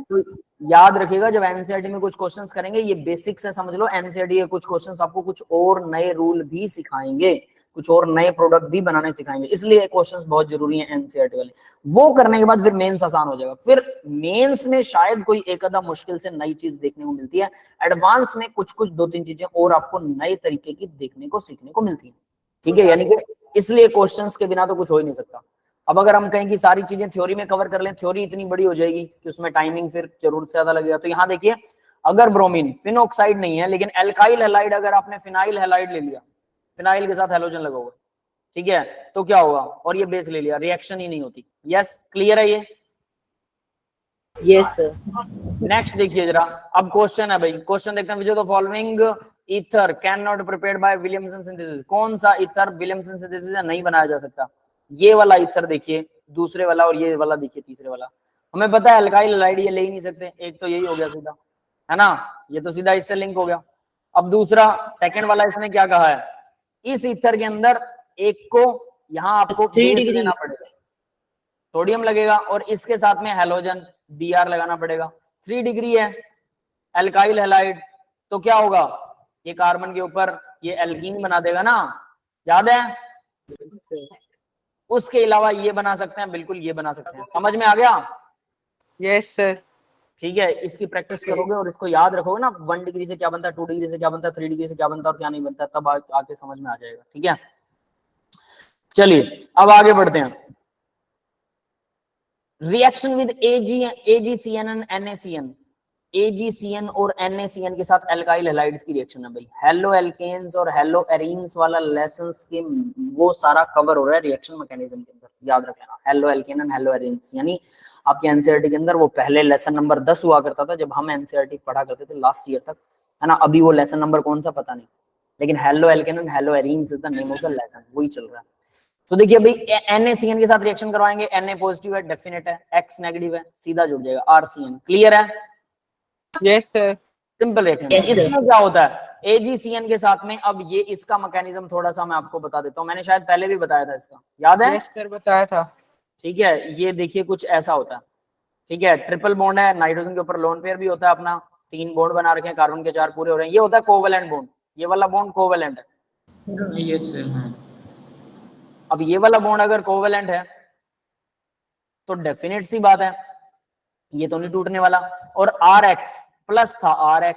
तो याद रखिएगा, जब एनसीईआरटी में कुछ क्वेश्चंस करेंगे, ये बेसिक्स है समझ लो, एनसीईआरटी के कुछ क्वेश्चंस आपको कुछ और नए रूल भी सिखाएंगे, कुछ और नए प्रोडक्ट भी बनाने सिखाएंगे, इसलिए क्वेश्चंस बहुत जरूरी हैं एनसीईआरटी वाले। वो करने के बाद फिर मेंस आसान हो जाएगा, फिर मेंस में शायद कोई एक आधा मुश्किल से नई चीज देखने को मिलती है, एडवांस में कुछ 2-3 चीजें और आपको नए तरीके की देखने को सीखने को मिलती है। ठीक है, यानी कि इसलिए क्वेश्चंस के बिना तो कुछ हो ही नहीं सकता। अब अगर हम कहें कि सारी चीजें थ्योरी में कवर कर लें, थ्योरी इतनी बड़ी हो जाएगी कि उसमें टाइमिंग फिर जरूरत से ज्यादा लगेगा। तो यहाँ देखिए, अगर ब्रोमीन फिनोक्साइड नहीं है लेकिन एल्काइल हैलाइड, अगर आपने फिनाइल हैलाइड ले लिया, फिनाइल के साथ हैलोजन लगा हुआ, ठीक है, तो क्या होगा, और ये बेस ले लिया, रिएक्शन ही नहीं होती। यस क्लियर है ये? Yes sir. नेक्स्ट देखिए जरा, अब क्वेश्चन है भाई, क्वेश्चन देखते हैं, which of the following ether can not prepared by Williamson synthesis. कौन सा ईथर विलियमसन सिंथेसिस से नहीं बनाया जा सकता? ये वाला ईथर देखिए, दूसरे वाला, और ये वाला देखिए तीसरे वाला। हमें पता है एल्काइल हैलाइड ये ले ही नहीं सकते, एक तो यही हो गया सीधा, है ना, ये तो सीधा इससे लिंक हो गया। अब दूसरा सेकंड वाला इसने क्या कहा है, इस ईथर के अंदर एक को यहाँ आपको 3 बेस डिग्री लेना पड़ेगा, सोडियम लगेगा, और इसके साथ में हैलोजन Br लगाना पड़ेगा। 3 डिग्री है एल्काइल हैलाइड, तो क्या होगा, ये कार्बन के ऊपर ये एल्कीन बना देगा ना, याद है? उसके अलावा ये बना सकते हैं, बिल्कुल ये बना सकते हैं। समझ में आ गया? Yes sir. ठीक है, इसकी प्रैक्टिस करोगे और इसको याद रखोगे ना, 1 डिग्री से क्या बनता है, 2 डिग्री से क्या बनता है, 3 डिग्री से क्या बनता है और क्या नहीं बनता, तब आके समझ में आ जाएगा। ठीक है, चलिए अब आगे बढ़ते हैं। Reaction with AgCN and NaCN। AgCN और NaCN के साथ एल्काइल हैलाइड्स की रिएक्शन है भाई। हेलो एल्केन्स और हेलो एरीन्स वाला लेसन्स के वो सारा कवर हो रहा है रिएक्शन मैकेनिज्म के अंदर, याद रखना। Halo alkane and hello arenes, यानी आपके एनसीईआरटी के अंदर वो पहले लेसन नंबर 10 हुआ करता था जब हम एनसीईआरटी पढ़ा करते थे लास्ट ईयर तक, है ना। अभी वो लेसन नंबर कौन सा पता नहीं, लेकिन halo alkane and hello arenes is the name of the lesson, वही चल रहा है। तो देखिए भाई NaCN के साथ रिएक्शन करवाएंगे, Na पॉजिटिव है, डेफिनेट है, X नेगेटिव है, सीधा जुड़ जाएगा RCN। क्लियर है? Yes sir. Simple reaction. इसमें क्या होता है AgCN के साथ में, अब ये इसका मैकेनिज्म थोड़ा सा मैं आपको बता देता हूँ, मैंने शायद पहले भी बताया था इसका, याद है? यस सर, बताया था। ठीक है, ये देखिए कुछ ऐसा होता है। ठीक है, ट्रिपल बॉन्ड है, नाइट्रोजन के ऊपर लोन पेयर भी होता है अपना, 3 बॉन्ड बना रखे हैं, कार्बन के 4 पूरे हो रहे हैं, ये होता है कोवेलेंट बॉन्ड। ये वाला बॉन्ड कोवेलेंट है। Yes sir. हाँ, अब ये वाला बॉन्ड अगर कोवेलेंट है तो डेफिनेट सी बात है ये तो नहीं टूटने वाला। और RX प्लस था, RX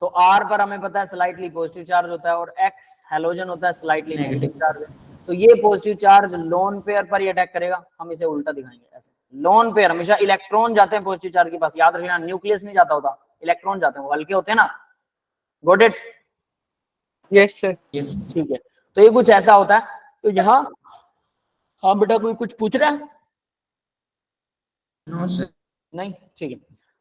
तो R पर हमें पता है स्लाइटली पॉजिटिव चार्ज होता है और X हैलोजन होता है स्लाइटली नेगेटिव चार्ज। तो ये पॉजिटिव चार्ज लोन पेयर पर ही अटैक करेगा। हम इसे उल्टा दिखाएंगे ऐसे। लोन पेयर हमेशा इलेक्ट्रॉन जाते हैं पॉजिटिव चार्ज के पास, याद रखना, न्यूक्लियस नहीं जाता होता, इलेक्ट्रॉन जाते हैं, वो हल्के होते हैं ना। Got it? Yes sir. Yes. ठीक है, तो ये कुछ ऐसा होता है। तो यहाँ हाँ बेटा कोई कुछ पूछ रहा है? No sir. नहीं, ठीक है।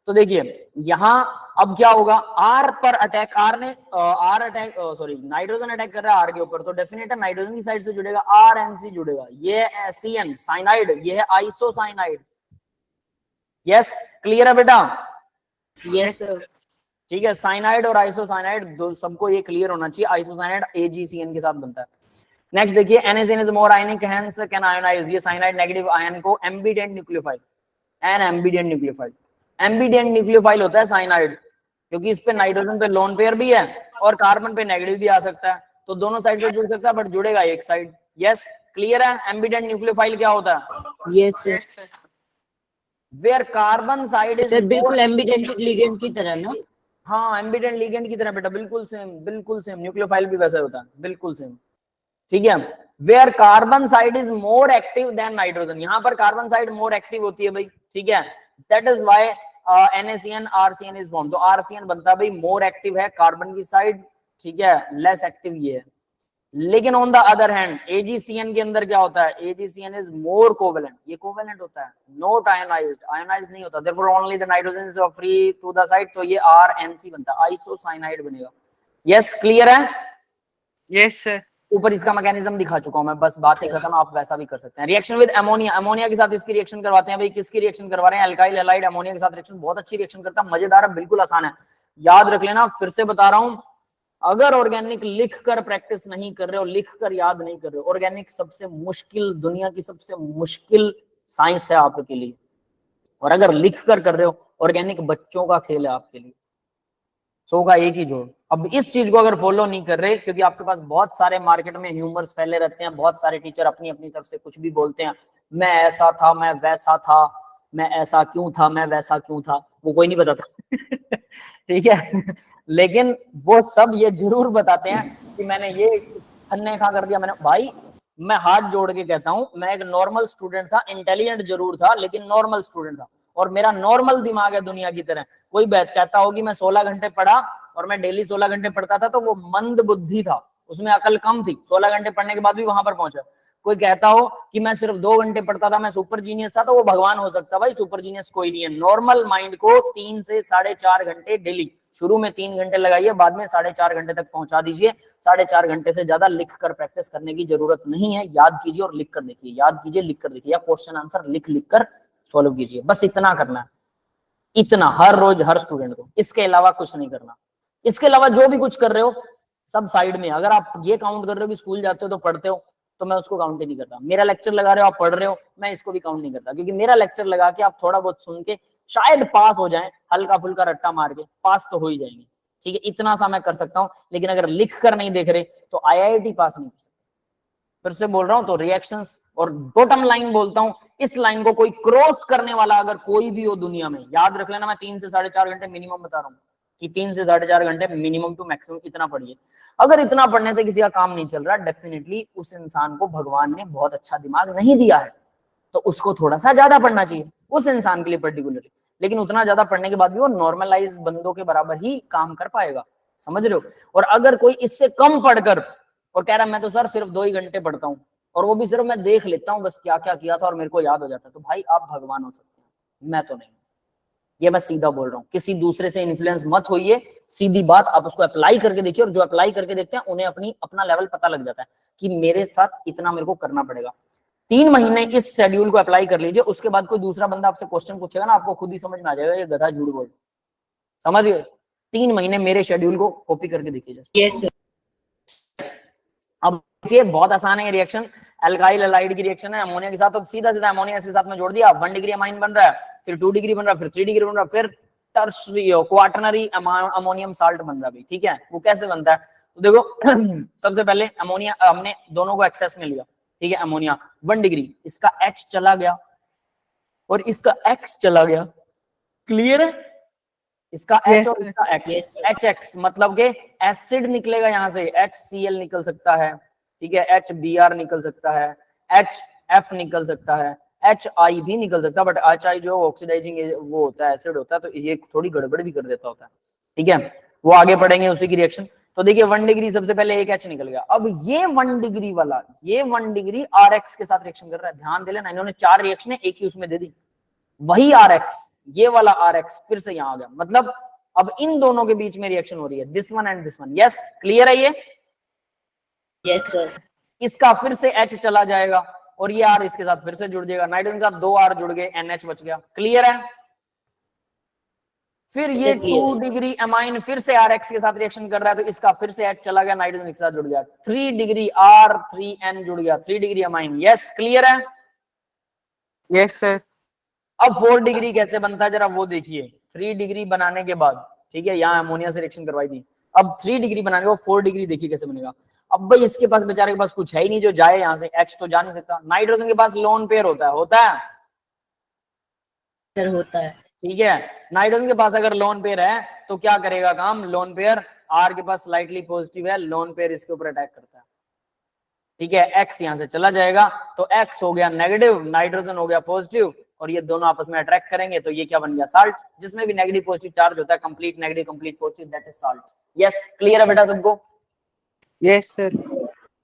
तो देखिए यहाँ अब क्या होगा, R पर अटैक, नाइट्रोजन अटैक कर रहा है R के ऊपर, तो डेफिनेट है नाइट्रोजन की साइड से जुड़ेगा, RNC जुड़ेगा, ये CN साइनाइड, ये है आइसोसाइनाइड। यस, क्लियर है बेटा? Yes sir. ठीक है, साइनाइड और आइसोसाइनाइड सबको ये क्लियर होना चाहिए। आइसोसाइनाइड AgCN के साथ बनता है। नेक्स्ट देखिए, NaCN is more ionic, hence can ionise. ये साइनाइड नेगेटिव आयन को ambident nucleophile, an ambident nucleophile, ambident nucleophile होता है साइनाइड, क्योंकि इस पे नाइट्रोजन पे लोन पेयर भी है और कार्बन पे नेगेटिव भी आ सकता है, तो दोनों साइड से जुड़ सकता है, बट जुड़ेगा एक साइड। यस, क्लियर है? एम्बिडेंट न्यूक्लियोफाइल क्या होता है? Yes sir. Where carbon side is sir बिल्कुल एम्बिडेंट लिगेंड की तरह ना? हाँ, एम्बिडेंट लिगेंड की तरह बेटा, बिल्कुल सेम, बिल्कुल सेम। न्यूक्लियोफाइल भी वैसा होता है, बिल्कुल सेम। ठीक है, where carbon side is more active than nitrogen, यहाँ पर कार्बन साइड मोर एक्टिव होती है भाई। ठीक है, that is why NaCN RCN is form. तो RCN बनता है भाई, मोर एक्टिव है कार्बन की साइड, ठीक है, लेस एक्टिव ये है। लेकिन on the other hand AgCN के अंदर क्या होता है, AgCN इज मोर कोवेलेंट, ये कोवेलेंट होता है, नॉट आयोनाइज्ड, आयोनाइज्ड नहीं होता, therefore only the nitrogen is free to the side, तो ये RNC बनता है, आइसोसाइनाइड बनेगा। यस, क्लियर है? Yes sir. ऊपर इसका मैकेनिज्म दिखा चुका हूं मैं, बस बात ही खत्म, आप वैसा भी कर सकते हैं। रिएक्शन विद अमोनिया, अमोनिया के साथ इसकी रिएक्शन करवाते हैं भाई। किसकी रिएक्शन करवा रहे हैं? अल्काइल हैलाइड अमोनिया के साथ रिएक्शन, बहुत अच्छी रिएक्शन करता है, मजेदार है, बिल्कुल आसान है, याद रख लेना। फिर से बता रहा हूं, अगर ऑर्गेनिक लिख कर प्रैक्टिस नहीं कर रहे हो, लिख कर याद नहीं कर रहे हो, ऑर्गेनिक सबसे मुश्किल, दुनिया की सबसे मुश्किल साइंस है आपके लिए, और अगर लिख कर रहे हो, ऑर्गेनिक बच्चों का खेल है आपके लिए, 100 का एक ही जोड़। अब इस चीज को अगर फॉलो नहीं कर रहे, क्योंकि आपके पास बहुत सारे मार्केट में ह्यूमर्स फैले रहते हैं, बहुत सारे टीचर अपनी अपनी तरफ से कुछ भी बोलते हैं, मैं ऐसा था, मैं वैसा था, मैं ऐसा क्यों था, मैं वैसा क्यों था, वो कोई नहीं बताता ठीक है लेकिन वो सब ये जरूर बताते हैं कि मैंने ये फन्ने खा कर दिया मैंने। भाई मैं हाथ जोड़ के कहता हूं, मैं एक नॉर्मल स्टूडेंट था, इंटेलिजेंट जरूर था, लेकिन नॉर्मल स्टूडेंट था, और मेरा नॉर्मल दिमाग है दुनिया की तरह। कोई बात कहता हो कि मैं 16 घंटे पढ़ा और मैं डेली 16 घंटे पढ़ता था, तो वो मंद बुद्धि था, उसमें अकल कम थी, 16 घंटे पढ़ने के बाद भी वहां पर पहुंचा। कोई कहता हो कि मैं सिर्फ 2 घंटे पढ़ता था, मैं सुपर जीनियस था, तो वो भगवान हो सकता। भाई सुपर जीनियस कोई नहीं है, नॉर्मल माइंड को 3 से 4.5 घंटे डेली, शुरू में 3 घंटे लगाइए, बाद में 4.5 घंटे तक पहुंचा दीजिए। 4.5 घंटे से ज्यादा लिख कर प्रैक्टिस करने की जरूरत नहीं है, याद कीजिए और लिख कर देखिए, याद कीजिए लिख कर देखिए, या क्वेश्चन आंसर लिख लिख कर सॉल्व कीजिए, बस इतना करना है, इतना हर रोज हर स्टूडेंट को, इसके अलावा कुछ नहीं करना। इसके अलावा जो भी कुछ कर रहे हो सब साइड में। अगर आप ये काउंट कर रहे हो कि स्कूल जाते हो तो पढ़ते हो, तो मैं उसको काउंट ही नहीं करता। मेरा लेक्चर लगा रहे हो, आप पढ़ रहे हो, मैं इसको भी काउंट नहीं करता, क्योंकि मेरा लेक्चर लगा के आप थोड़ा बहुत सुन के शायद पास हो जाएं, हल्का फुल्का रट्टा मार के पास तो हो ही जाएंगे। ठीक है, इतना सा मैं कर सकता हूं, लेकिन अगर लिख कर नहीं देख रहे तो IIT पास नहीं कर सकते। फिर से बोल रहा हूं, तो रिएक्शंस और बॉटम लाइन बोलता हूं, इस लाइन को कोई क्रॉस करने वाला अगर कोई भी हो दुनिया में, याद रख लेना मैं 3 से 4.5 घंटे मिनिमम बता रहा हूं कि 3 से 4.5 घंटे मिनिमम टू मैक्सिमम इतना पढ़िए। अगर इतना पढ़ने से किसी का काम नहीं चल रहा, डेफिनेटली उस इंसान को भगवान ने बहुत अच्छा दिमाग नहीं दिया है, तो उसको थोड़ा सा ज्यादा पढ़ना चाहिए उस इंसान के लिए पर्टिकुलरली। लेकिन उतना ज्यादा पढ़ने के बाद भी वो नॉर्मलाइज बंदों के बराबर ही काम कर पाएगा, समझ रहे हो। और अगर कोई इससे कम पढ़कर और कह रहा मैं तो सर सिर्फ 2 ही घंटे पढ़ता हूँ और वो भी सिर्फ मैं देख लेता हूँ बस क्या क्या किया था और मेरे को याद हो जाता है, तो भाई आप भगवान हो सकते हैं, मैं तो नहीं। ये मैं सीधा बोल रहा हूँ, किसी दूसरे से इन्फ्लुएंस मत होइए, सीधी बात। आप उसको अप्लाई करके देखिए, और जो अप्लाई करके देखते हैं उन्हें अपना लेवल पता लग जाता है कि मेरे साथ इतना मेरे को करना पड़ेगा। 3 महीने इस शेड्यूल को अप्लाई कर लीजिए, उसके बाद कोई दूसरा बंदा आपसे क्वेश्चन पूछेगा ना, आपको खुद ही समझ में आ जाएगा ये गधा झूठ बोल, समझ गए। 3 महीने मेरे शेड्यूल को कॉपी करके देखिए। Yes sir. अब देखिए बहुत आसान है रिएक्शन, एल्काइल एलाइड की रिएक्शन है अमोनिया के साथ, तो सीधा सीधा अमोनिया इसके साथ में जोड़ दिया, 1 डिग्री अमाइन बन रहा है, फिर 2 डिग्री बन रहा है, फिर 3 डिग्री बन रहा है, फिर टर्शरी क्वाटरनरी अमोनियम साल्ट बन रहा है। ठीक है, वो कैसे बनता है तो देखो सबसे पहले अमोनिया हमने दोनों को एक्सेस में लिया, ठीक है, अमोनिया 1 डिग्री, इसका H चला गया और इसका X चला गया, क्लियर है। इसका H और इसका X, HX मतलब के एसिड निकलेगा यहाँ से, HCl निकल सकता है, ठीक है, HBr निकल सकता है, HF निकल सकता है, HI भी निकल सकता है, बट HI जो ऑक्सीडाइजिंग वो होता है, एसिड होता है, तो ये थोड़ी गड़बड़ भी कर देता होता है, ठीक है, वो आगे पढ़ेंगे उसी की रिएक्शन। तो देखिए 1 डिग्री सबसे पहले एक H निकल गया, अब ये 1 डिग्री वाला, ये 1 डिग्री RX के साथ रिएक्शन कर रहा है, ध्यान दे लेना, इन्होंने 4 रिएक्शन एक ही उसमें दे दी, वही RX, ये वाला RX फिर से यहाँ आ गया, मतलब अब इन दोनों के बीच में रिएक्शन हो रही है, this one and this one. Yes, clear है ये? Yes sir. इसका फिर से H चला जाएगा और ये R इसके साथ फिर से जुड़ जाएगा, नाइट्रोजन के साथ 2 R जुड़ गए, NH बच गया, क्लियर है। फिर ये 2 डिग्री अमाइन फिर से RX के साथ रिएक्शन कर रहा है, तो इसका फिर से H चला गया, नाइट्रोजन के साथ जुड़ गया, 3 डिग्री R3N जुड़ गया, 3 डिग्री अमाइन। यस, क्लियर है? Yes sir. अब 4 डिग्री कैसे बनता है जरा वो देखिए, 3 डिग्री बनाने के बाद, ठीक है, यहाँ अमोनिया से रिएक्शन करवाई थी, अब 3 डिग्री बनाने के बाद 4 डिग्री देखिए कैसे बनेगा। अब भाई इसके पास बेचारे के पास कुछ है ही नहीं जो जाए यहाँ से, H तो जा नहीं सकता, नाइट्रोजन के पास लोन पेयर होता है सर, होता है, ठीक है, नाइट्रोजन के पास अगर लोन पेयर है तो क्या करेगा काम, लोन पेयर R के पास स्लाइटली पॉजिटिव है, लोन पेयर इसके ऊपर अटैक करता है, ठीक है, X यहाँ से चला जाएगा, तो X हो गया नेगेटिव, नाइट्रोजन हो गया पॉजिटिव, और ये दोनों आपस में अट्रैक्ट करेंगे, तो ये क्या बन गया, साल्ट, जिसमें भी नेगेटिव पॉजिटिव चार्ज होता है, complete negative complete positive, that is salt. Yes, clear है बेटा सबको? Yes sir.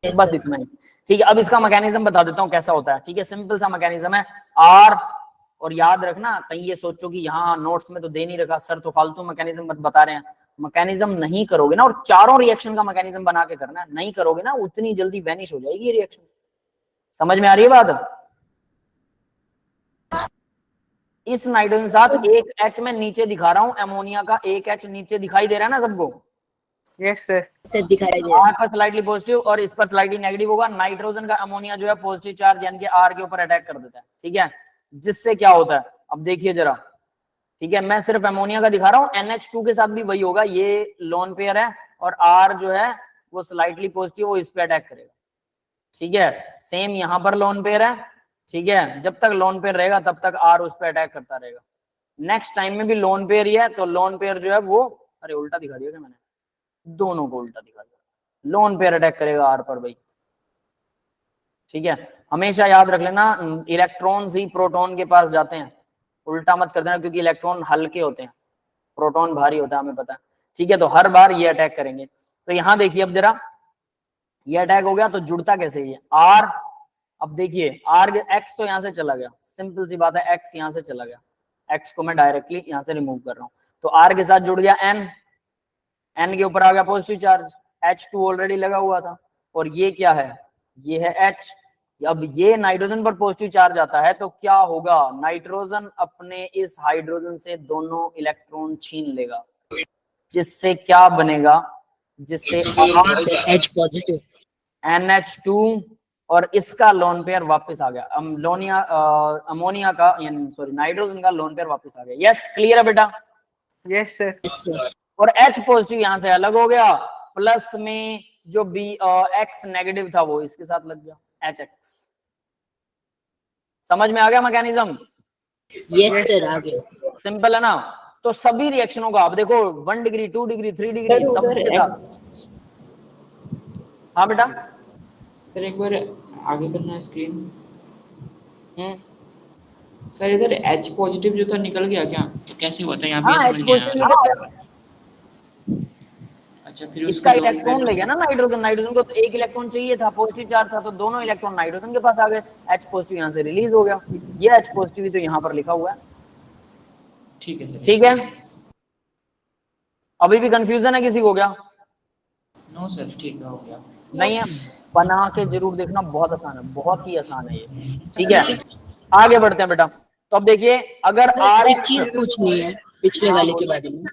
बस इतना ही, ठीक है। अब इसका मैकेनिज्म बता देता हूँ कैसा होता है, ठीक है, सिंपल सा मैकेनिज्म है R, और याद रखना कहीं ये सोचो कि यहाँ नोट्स में तो दे नहीं रखा सर, तो फालतू मैकेनिज्म बता रहे हैं, मैकेनिज्म नहीं करोगे ना, और चारों रिएक्शन का मैकेनिज्म बना के करना, नहीं करोगे ना उतनी जल्दी वैनिश हो जाएगी ये रिएक्शन, समझ में आ रही है बात? इस नाइट्रोजन साथ एक H में नीचे दिखा रहा हूं, अमोनिया का एक H नीचे दिखाई दे रहा है ना सबको? Yes sir. सर दिखाई दे रहा है, R पर स्लाइटली पॉजिटिव और इस पर स्लाइटली नेगेटिव होगा, नाइट्रोजन का अमोनिया जो है पॉजिटिव चार्ज यानी कि R के ऊपर अटैक कर देता है, ठीक है, जिससे क्या होता है अब देखिए जरा, ठीक है, मैं सिर्फ अमोनिया का दिखा रहा हूं, NH2 के साथ भी वही होगा, ये लोन पेयर है और R जो है वो स्लाइटली पॉजिटिव, वो इस पे अटैक करेगा, ठीक है, सेम यहाँ पर लोन पेयर है, ठीक है, जब तक लोन पेयर रहेगा तब तक R उस पे अटैक करता रहेगा, नेक्स्ट टाइम में भी लोन पेयर ही है, तो लोन पेयर जो है वो, अरे उल्टा दिखा दिया क्या मैंने, दोनों को उल्टा दिखा दिया, लोन पेयर अटैक करेगा R पर भाई, ठीक है, हमेशा याद रख लेना इलेक्ट्रॉन्स ही प्रोटॉन के पास जाते हैं, उल्टा मत कर देना, क्योंकि इलेक्ट्रॉन हल्के होते हैं, प्रोटॉन भारी होता है, हमें पता है, ठीक है, तो हर बार ये अटैक करेंगे। तो यहाँ देखिए अब जरा, ये अटैक हो गया तो जुड़ता कैसे ये R, अब देखिए R X तो यहाँ से चला गया, सिंपल सी बात है, X यहाँ से चला गया, X को मैं डायरेक्टली यहाँ से रिमूव कर रहा हूँ, तो R के साथ जुड़ गया N, N के ऊपर आ गया पॉजिटिव चार्ज, H2 ऑलरेडी लगा हुआ था, और ये क्या है, ये है H, अब ये नाइट्रोजन पर पॉजिटिव चार्ज आता है तो क्या होगा, नाइट्रोजन अपने इस हाइड्रोजन से दोनों इलेक्ट्रॉन छीन लेगा, जिससे क्या बनेगा, जिससे H पॉजिटिव, NH2 और इसका लोन पेयर वापस आ गया, अमोनिया का सॉरी नाइट्रोजन का लोन पेयर वापस आ गया। यस, क्लियर है बेटा? Yes sir. और H पॉजिटिव यहाँ से अलग हो गया, प्लस में जो B X नेगेटिव था वो इसके साथ लग गया, HX। समझ में आ गया मैकेनिज्म? यस सर, आ गया। सिंपल है ना? तो सभी रिएक्शनों का आप देखो 1 डिग्री 2 डिग्री 3 डिग्री सब उधर के साथ। हाँ बेटा। सर एक बार आगे करना है स्क्रीन। सर इधर H पॉजिटिव जो था निकल गया क्या? तो कैसे हुआ था यहाँ पे? हाँ, समझ H नहीं आया। पॉजिटिव निकल गया। अच्छा, फिर इसका उसको इलेक्ट्रॉन ले गया ना नाइट्रोजन, नाइट्रोजन को तो एक इलेक्ट्रॉन चाहिए था, पॉजिटिव चार्ज था, तो दोनों इलेक्ट्रॉन नाइट्रोजन के पास आ गए, H पॉजिटिव यहाँ से रिलीज हो गया। ये H पॉजिटिव तो यहाँ पर लिखा हुआ है। ठीक है सर। ठीक है, अभी भी कंफ्यूजन है किसी को क्या? नो सर, ठीक है, हो गया। नहीं है? बना के जरूर देखना, बहुत आसान है, बहुत ही आसान है ये। ठीक है, आगे बढ़ते हैं बेटा। तो अब देखिए, अगर सर, एक चीज पूछनी है पिछले वाले के बारे में।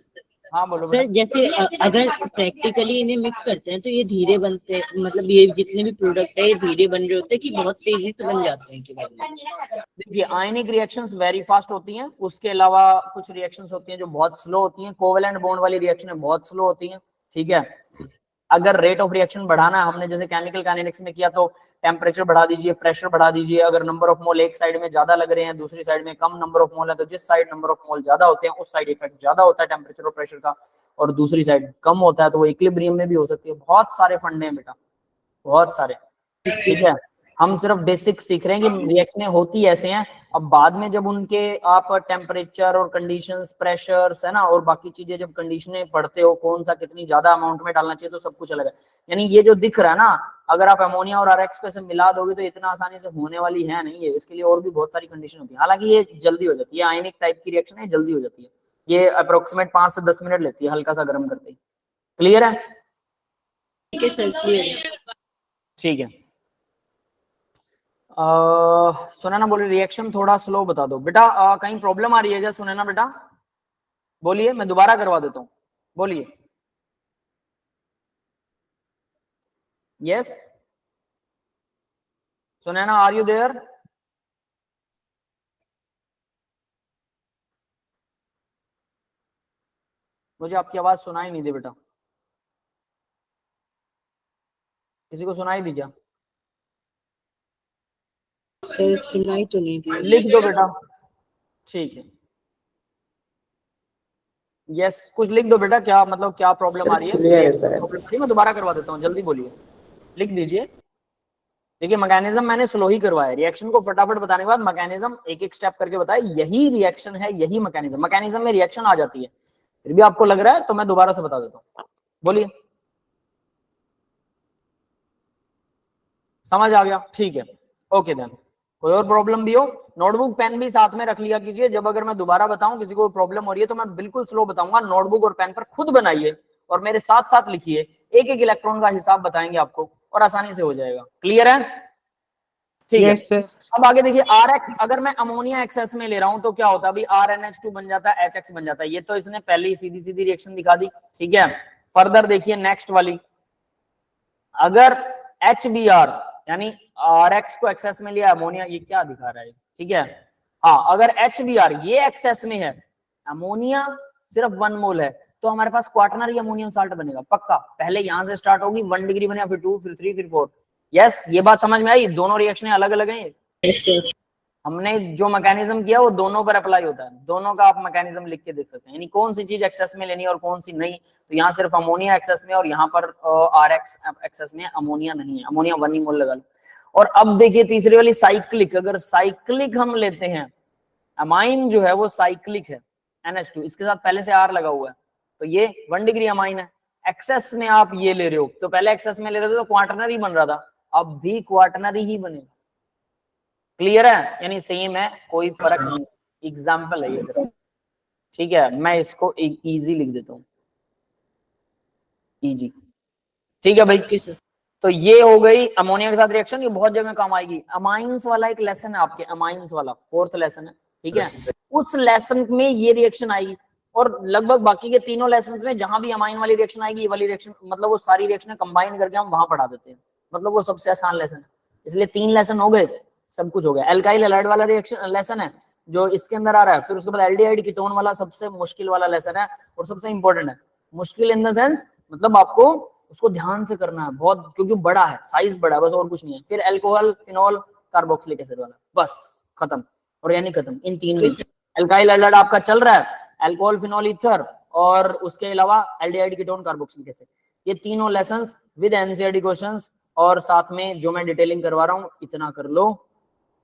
हाँ बोलो सर बेटा। जैसे अगर प्रैक्टिकली इन्हें मिक्स करते हैं तो ये धीरे बनते हैं, मतलब ये जितने भी प्रोडक्ट है ये धीरे बन रहे होते हैं कि बहुत तेजी से बन जाते हैं के बारे में? देखिए, आयनिक रिएक्शंस वेरी फास्ट होती हैं, उसके अलावा कुछ रिएक्शंस होती हैं जो बहुत स्लो होती हैं। कोवेलेंट बॉन्ड वाली रिएक्शनें बहुत स्लो होती हैं। ठीक है, अगर रेट ऑफ रिएक्शन बढ़ाना है, हमने जैसे केमिकल काइनेटिक्स में किया, तो टेम्परेचर बढ़ा दीजिए, प्रेशर बढ़ा दीजिए। अगर नंबर ऑफ मोल एक साइड में ज्यादा लग रहे हैं, दूसरी साइड में कम नंबर ऑफ मोल है, तो जिस साइड नंबर ऑफ मोल ज्यादा होते हैं उस साइड इफेक्ट ज्यादा होता है टेम्परेचर और प्रेशर का, और दूसरी साइड कम होता है तो वो इक्विलिब्रियम में भी हो सकती है। बहुत सारे फंडे हैं बेटा, बहुत सारे। ठीक है, हम सिर्फ बेसिक सीख रहे हैं कि रिएक्शनें होती ऐसे हैं। अब बाद में जब उनके आप टेम्परेचर और कंडीशंस, प्रेशर्स है ना, और बाकी चीजें जब कंडीशनें पढ़ते हो, कौन सा कितनी ज्यादा अमाउंट में डालना चाहिए, तो सब कुछ अलग है। यानी ये जो दिख रहा है ना, अगर आप अमोनिया और आरएक्स को ऐसे मिला दोगे तो इतना आसानी से होने वाली है नहीं है। इसके लिए और भी बहुत सारी कंडीशन होती है। हालांकि ये जल्दी हो जाती है, आयनिक टाइप की रिएक्शन है, जल्दी हो जाती है। ये अप्रोक्सीमेट 5 से 10 मिनट लेती है हल्का सा गर्म करते ही। क्लियर है? ठीक है सर, क्लियर। ठीक है। सुनैना बोले रिएक्शन थोड़ा स्लो बता दो बेटा। कहीं प्रॉब्लम आ रही है क्या सुनैना बेटा? बोलिए, मैं दोबारा करवा देता हूँ, बोलिए। Yes Sunaina, are you there? मुझे आपकी आवाज सुनाई नहीं दी बेटा। किसी को सुनाई दी क्या? सर सुनाई तो नहीं दी। लिख दो बेटा। ठीक है, यस कुछ लिख दो बेटा। क्या मतलब, क्या प्रॉब्लम आ रही है? प्रॉब्लम आ रही है, मैं दोबारा करवा देता हूँ, जल्दी बोलिए, लिख दीजिए। देखिए, मैकेनिज्म मैंने स्लो ही करवाया, रिएक्शन को फटाफट बताने के बाद मैकेनिज्म एक एक स्टेप करके बताया। यही रिएक्शन है, यही मैकेनिज्म। मैकेनिज्म में रिएक्शन आ जाती है, फिर भी आपको लग रहा है तो मैं दोबारा से बता देता हूँ, बोलिए। समझ आ गया? ठीक है, ओके देन। कोई और प्रॉब्लम भी हो, नोटबुक पेन भी साथ में रख लिया कीजिए। जब अगर मैं दोबारा बताऊं, किसी को प्रॉब्लम हो रही है तो मैं बिल्कुल स्लो बताऊंगा। नोटबुक और पेन पर खुद बनाइए और मेरे साथ साथ लिखिए, एक एक इलेक्ट्रॉन का हिसाब बताएंगे आपको और आसानी से हो जाएगा। क्लियर है? ठीक है। सर। अब आगे देखिए, RX अगर मैं अमोनिया एक्सेस में ले रहा हूं तो क्या होता है? अभी RNH2 बन जाता है, HX बन जाता है। ये तो इसने पहले ही सीधी सीधी रिएक्शन दिखा दी। ठीक है, फर्दर देखिए नेक्स्ट वाली। अगर HBr यानी RX को एक्सेस में लिया अमोनिया, ये क्या दिखा रहा है? ठीक है, हाँ, अगर HBr ये एक्सेस में है, अमोनिया सिर्फ 1 मोल है, तो हमारे पास क्वाटरनरी अमोनियम साल्ट बनेगा पक्का। पहले यहां से स्टार्ट होगी, 1 डिग्री बनेगा, फिर 2, फिर 3, फिर 4। यस, ये बात समझ में आई? दोनों रिएक्शनें अलग अलग हैं। Yes sir. हमने जो मैकेनिज्म किया वो दोनों पर अप्लाई होता है। दोनों का आप मैकेनिज्म लिख के देख सकते हैं, यानी कौन सी चीज एक्सेस में लेनी है और कौन सी नहीं। तो यहाँ सिर्फ अमोनिया एक्सेस में और यहाँ पर RX एक्सेस में, अमोनिया नहीं है। अमोनिया 1 ही मोल लगा लो। और अब देखिए तीसरी वाली साइक्लिक। अगर साइक्लिक हम लेते हैं, अमाइन जो है वो साइक्लिक है, NH2 इसके साथ पहले से R लगा हुआ है, तो ये 1 डिग्री अमाइन है। एक्सेस में आप ये ले रहे हो, तो पहले एक्सेस में ले रहे थे तो क्वाटरनरी बन रहा था, अब भी क्वाटरनरी ही बनेगा। क्लियर है? यानी सेम है, कोई फर्क नहीं। एग्जाम्पल है ये सिर्फ। ठीक है, मैं इसको एक इजी लिख देता हूँ, इजी। ठीक है भाई, तो ये हो गई अमोनिया के साथ रिएक्शन। ये बहुत जगह काम आएगी। अमाइंस वाला एक लेसन है आपके, अमाइंस वाला 4th लेसन है। ठीक है, उस लेसन में ये रिएक्शन आएगी, और लगभग बाकी के तीनों लेसन में जहां भी अमाइन वाली रिएक्शन आएगी, ये वाली रिएक्शन, मतलब वो सारी रिएक्शन कंबाइन करके हम वहां पढ़ा देते हैं। मतलब वो सबसे आसान लेसन है, इसलिए 3 लेसन हो गए, सब कुछ हो गया। एल्काइल हैलाइड वाला रिएक्शन लेसन है जो इसके अंदर आ रहा है। फिर उसके बाद एल्डिहाइड कीटोन वाला सबसे मुश्किल वाला लेसन है और सबसे इंपॉर्टेंट है। मुश्किल इन द सेंस, मतलब आपको उसको ध्यान से करना है बहुत, क्योंकि बड़ा है, साइज बड़ा है, बस और कुछ नहीं है। फिर अल्कोहल, फिनॉल, कार्बोक्सिलिक एसिड वाला, बस खत्म, ऑर्गेनिक खत्म। इन तीन में अल्काइल हैलाइड आपका चल रहा है, अल्कोहल, फिनॉल, ईथर, और उसके अलावा एल्डिहाइड, कीटोन, कार्बोक्सिलिक एसिड। ये तीनों लेसन्स विद एनसीईआरटी क्वेश्चंस और साथ में जो मैं डिटेलिंग करवा रहा हूँ, इतना कर लो,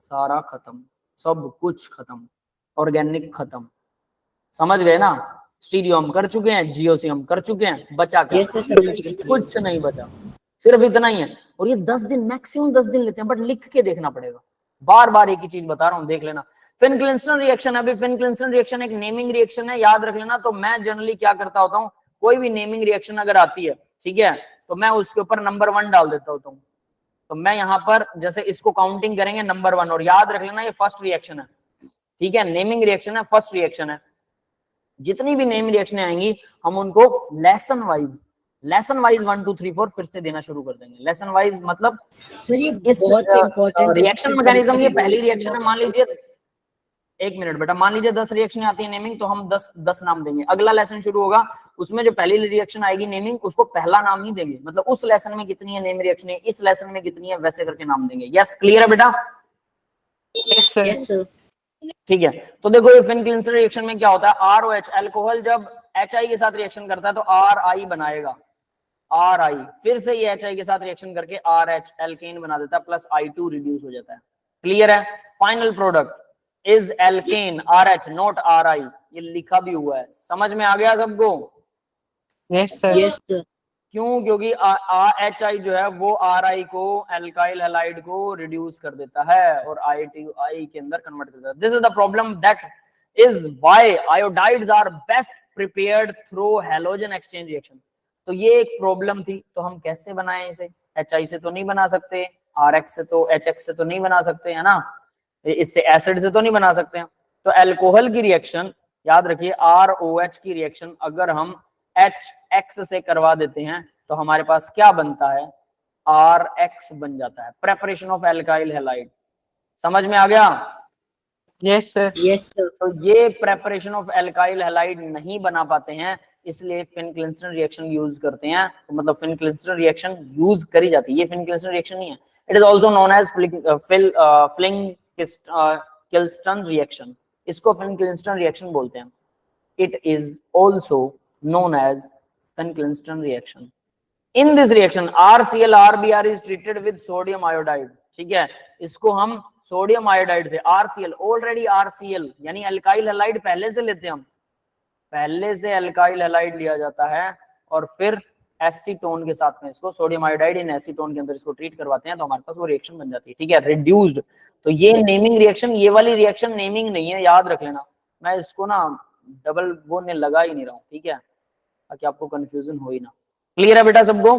सारा खत्म, सब कुछ खत्म, ऑर्गेनिक खत्म। समझ गए ना? स्टीरियो हम कर चुके हैं, जीओसी हम कर चुके हैं, बचा क्या? कुछ नहीं बचा, सिर्फ इतना ही है। और ये 10 दिन, मैक्सिमम 10 दिन लेते हैं, बट लिख के देखना पड़ेगा। बार बार एक ही चीज बता रहा हूँ, देख लेना। फिन-क्लिंस्टन रिएक्शन है, अभी फिन-क्लिंस्टन रिएक्शन एक नेमिंग रिएक्शन है, याद रख लेना। तो मैं जनरली क्या करता होता हूँ, कोई भी नेमिंग रिएक्शन अगर आती है, ठीक है, तो मैं उसके ऊपर नंबर 1 डाल देता होता हूँ। तो मैं यहाँ पर जैसे इसको काउंटिंग करेंगे नंबर 1, और याद रख लेना ये फर्स्ट रिएक्शन है, ठीक है, नेमिंग रिएक्शन है, फर्स्ट रिएक्शन है। जितनी भी नेम रिएक्शन आएंगी हम उनको लेसन वाइज 1 2 3 4 फिर से देना शुरू कर देंगे। लेसन वाइज मतलब सर ये इस बहुत इंपॉर्टेंट रिएक्शन मैकेनिज्म, ये पहली रिएक्शन है, मान लीजिए, एक मिनट बेटा, मान लीजिए 10 रिएक्शन आती है नेमिंग, तो हम 10 नाम देंगे। अगला लेसन शुरू होगा, उसमें जो पहली रिएक्शन आएगी नेमिंग, उसको पहला नाम ही देंगे, मतलब उस लेसन में कितनी है नेम रिएक्शन, इस लेसन में कितनी है, वैसे करके नाम देंगे। यस, क्लियर है बेटा? Yes sir. Yes sir. ठीक है, तो देखो ये फिन-क्लिंस्टन रिएक्शन में क्या होता है, ROH अल्कोहल जब HI के साथ रिएक्शन करता है तो RI बनाएगा, RI, फिर से ये HI के साथ रिएक्शन करके RH एल्केन बना देता है, प्लस I2 रिड्यूस हो जाता है। क्लियर है? Final product is alkane, RH not RI, ये लिखा भी हुआ है। समझ में आ गया सबको? Yes sir. Yes sir. क्यों? क्योंकि HI जो है वो RI को, अल्काइल हैलाइड को रिड्यूस कर देता है और I के अंदर कन्वर्ट कर देता है। This is the problem, that is why iodides are best prepared through halogen exchange reaction. तो ये एक प्रॉब्लम थी, तो हम कैसे बनाएं इसे? HI से तो नहीं बना सकते, RX से तो, HX से तो नहीं बना सकते, है ना, इससे एसिड से तो नहीं बना सकते हैं। तो अल्कोहल की रिएक्शन याद रखिए, ROH की रिएक्शन अगर हम HX से करवा देते हैं तो हमारे पास क्या बनता है, RX बन जाता है, प्रेपरेशन ऑफ एल्काइल हैलाइड। समझ में आ गया? Yes sir. Yes sir. तो ये प्रेपरेशन ऑफ एल्काइल हैलाइड नहीं बना पाते हैं, इसलिए फिन-क्लिंस्टन रिएक्शन यूज करते हैं। तो मतलब फिन-क्लिंस्टन रिएक्शन यूज करी जाती है, ये फिन-क्लिंस्टन रिएक्शन नहीं है। It is also known as Finkelstein reaction, इसको फिन-क्लिंस्टन रिएक्शन बोलते हैं। It is also known as Fin-Clinston reaction. In this reaction, RCl RBr is treated with sodium iodide. ठीक है, इसको हम सोडियम आयोडाइड से, RCl ऑलरेडी RCl यानी alkyl halide पहले से लेते हैं हम, पहले से अल्काइल हैलाइड लिया जाता है और फिर एसीटोन के साथ में इसको सोडियम आयोडाइड इन एसीटोन के अंदर इसको ट्रीट करवाते हैं, तो हमारे पास वो रिएक्शन बन जाती है। ठीक है, रिड्यूस्ड। तो ये नेमिंग रिएक्शन, ये वाली रिएक्शन नेमिंग नहीं है, याद रख लेना। मैं इसको ना डबल वो ने लगा ही नहीं रहा हूँ, ठीक है, ताकि आपको कंफ्यूजन हो ही ना। क्लियर है बेटा सबको?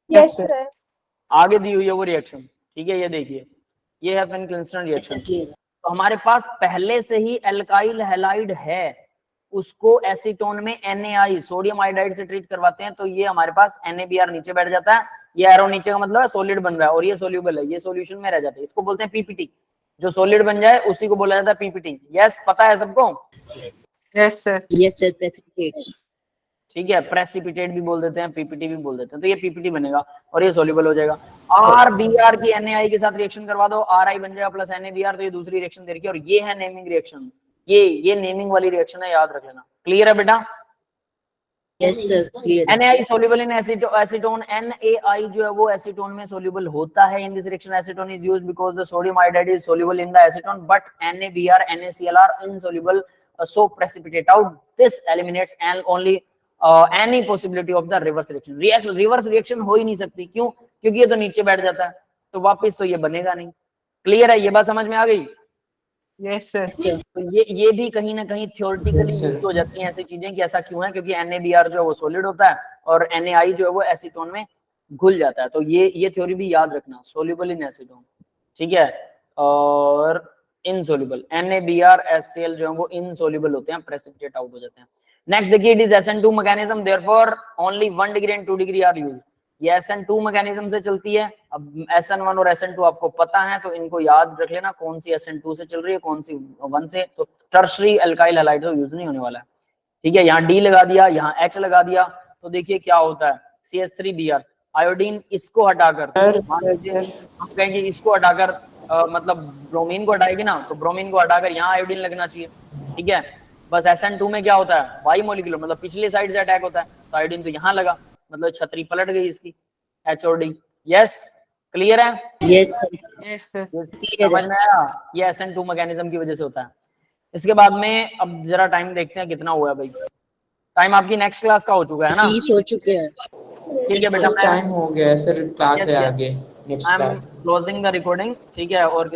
Yes sir. आगे दी हुई है वो रिएक्शन, ठीक है, ये देखिए, ये है फिन-क्लिंस्टन रिएक्शन। तो हमारे पास पहले से ही अल्काइल हैलाइड है, उसको एसीटोन में NaI सोडियम आयोडाइड से ट्रीट करवाते हैं, तो ये हमारे पास NaBr नीचे बैठ जाता है, ये एरो नीचे का मतलब है सॉलिड बन रहा है, और ये सोल्यूबल है, ये सॉल्यूशन में रह जाता है, इसको बोलते हैं PPT। जो सॉलिड बन जाए उसी को बोला जाता है PPT। यस, पता है सबको? Yes sir. Yes sir. Precipitate, ठीक है, प्रेसिपिटेट भी बोल देते हैं, PPT भी बोल देते हैं। तो ये PPT बनेगा और ये सोल्यूबल हो जाएगा। RBr की NaI के साथ रिएक्शन करवा दो, RI बन जाएगा प्लस NaBr, तो ये दूसरी रिएक्शन दे रखी है, और ये है नेमिंग रिएक्शन, ये नेमिंग वाली रिएक्शन है, याद रख लेना। क्लियर है बेटा? Yes sir, clear. NaI soluble in acetone, NaI जो है वो एसीटोन में soluble होता है। In this reaction acetone is used because the sodium iodide is soluble in the acetone, but NaBr, NaCl are insoluble, so precipitate out. This eliminates and only any possibility of the reverse reaction. Reverse reaction हो ही नहीं सकती, क्यों? क्योंकि ये तो नीचे बैठ जाता है, तो वापस तो ये बनेगा नहीं। क्लियर है? ये बात समझ में आ गई? Yes sir. तो ये भी कहीं ना कहीं थ्योरेटिकली यूज हो जाती हैं ऐसी चीजें, कि ऐसा क्यों है, क्योंकि NaBr जो है वो सॉलिड होता है और NaI जो है वो एसीटोन में घुल जाता है। तो ये थ्योरी भी याद रखना, सोल्यूबल इन एसीटोन, ठीक है, और इनसोल्यूबल। NaBr HCl जो है वो इनसोल्यूबल होते हैं, प्रेसिपिटेट आउट हो जाते हैं। नेक्स्ट देखिए, it is SN2 mechanism, therefore only 1 degree and 2 degree are used. ये SN2 मैकेनिज्म से चलती है। अब SN1 और SN2 आपको पता है, तो इनको याद रख लेना, कौन सी SN2 से चल रही है, कौन सी 1 से। तो टर्शरी अल्काइल हैलाइड तो यूज नहीं होने वाला है, ठीक है। यहाँ D लगा दिया, यहाँ H लगा दिया, तो देखिए क्या होता है, CH3Br, आयोडीन इसको हटाकर सर मान लीजिए सर हम कहेंगे इसको हटाकर मतलब ब्रोमीन को हटाएगी ना, तो ब्रोमीन को हटाकर यहाँ आयोडीन लगना चाहिए, ठीक है। बस SN2 में क्या होता है, बाई मोलिकुलर, मतलब पिछली साइड से अटैक होता है, तो आयोडीन तो यहाँ लगा, मतलब छतरी पलट गई इसकी, HOD। यस, क्लियर है, यस यस सर। समझ में आया, ये SN2 मैकेनिज्म की वजह से होता है। इसके बाद में अब जरा टाइम देखते हैं कितना हुआ है भाई, टाइम आपकी नेक्स्ट क्लास का हो चुका है ना, 30 हो चुके हैं। ठीक है बेटा, सर टाइम हो गया है सर, क्लास Yes, है yes. आगे next I am class. Closing the recording, ठीक है, और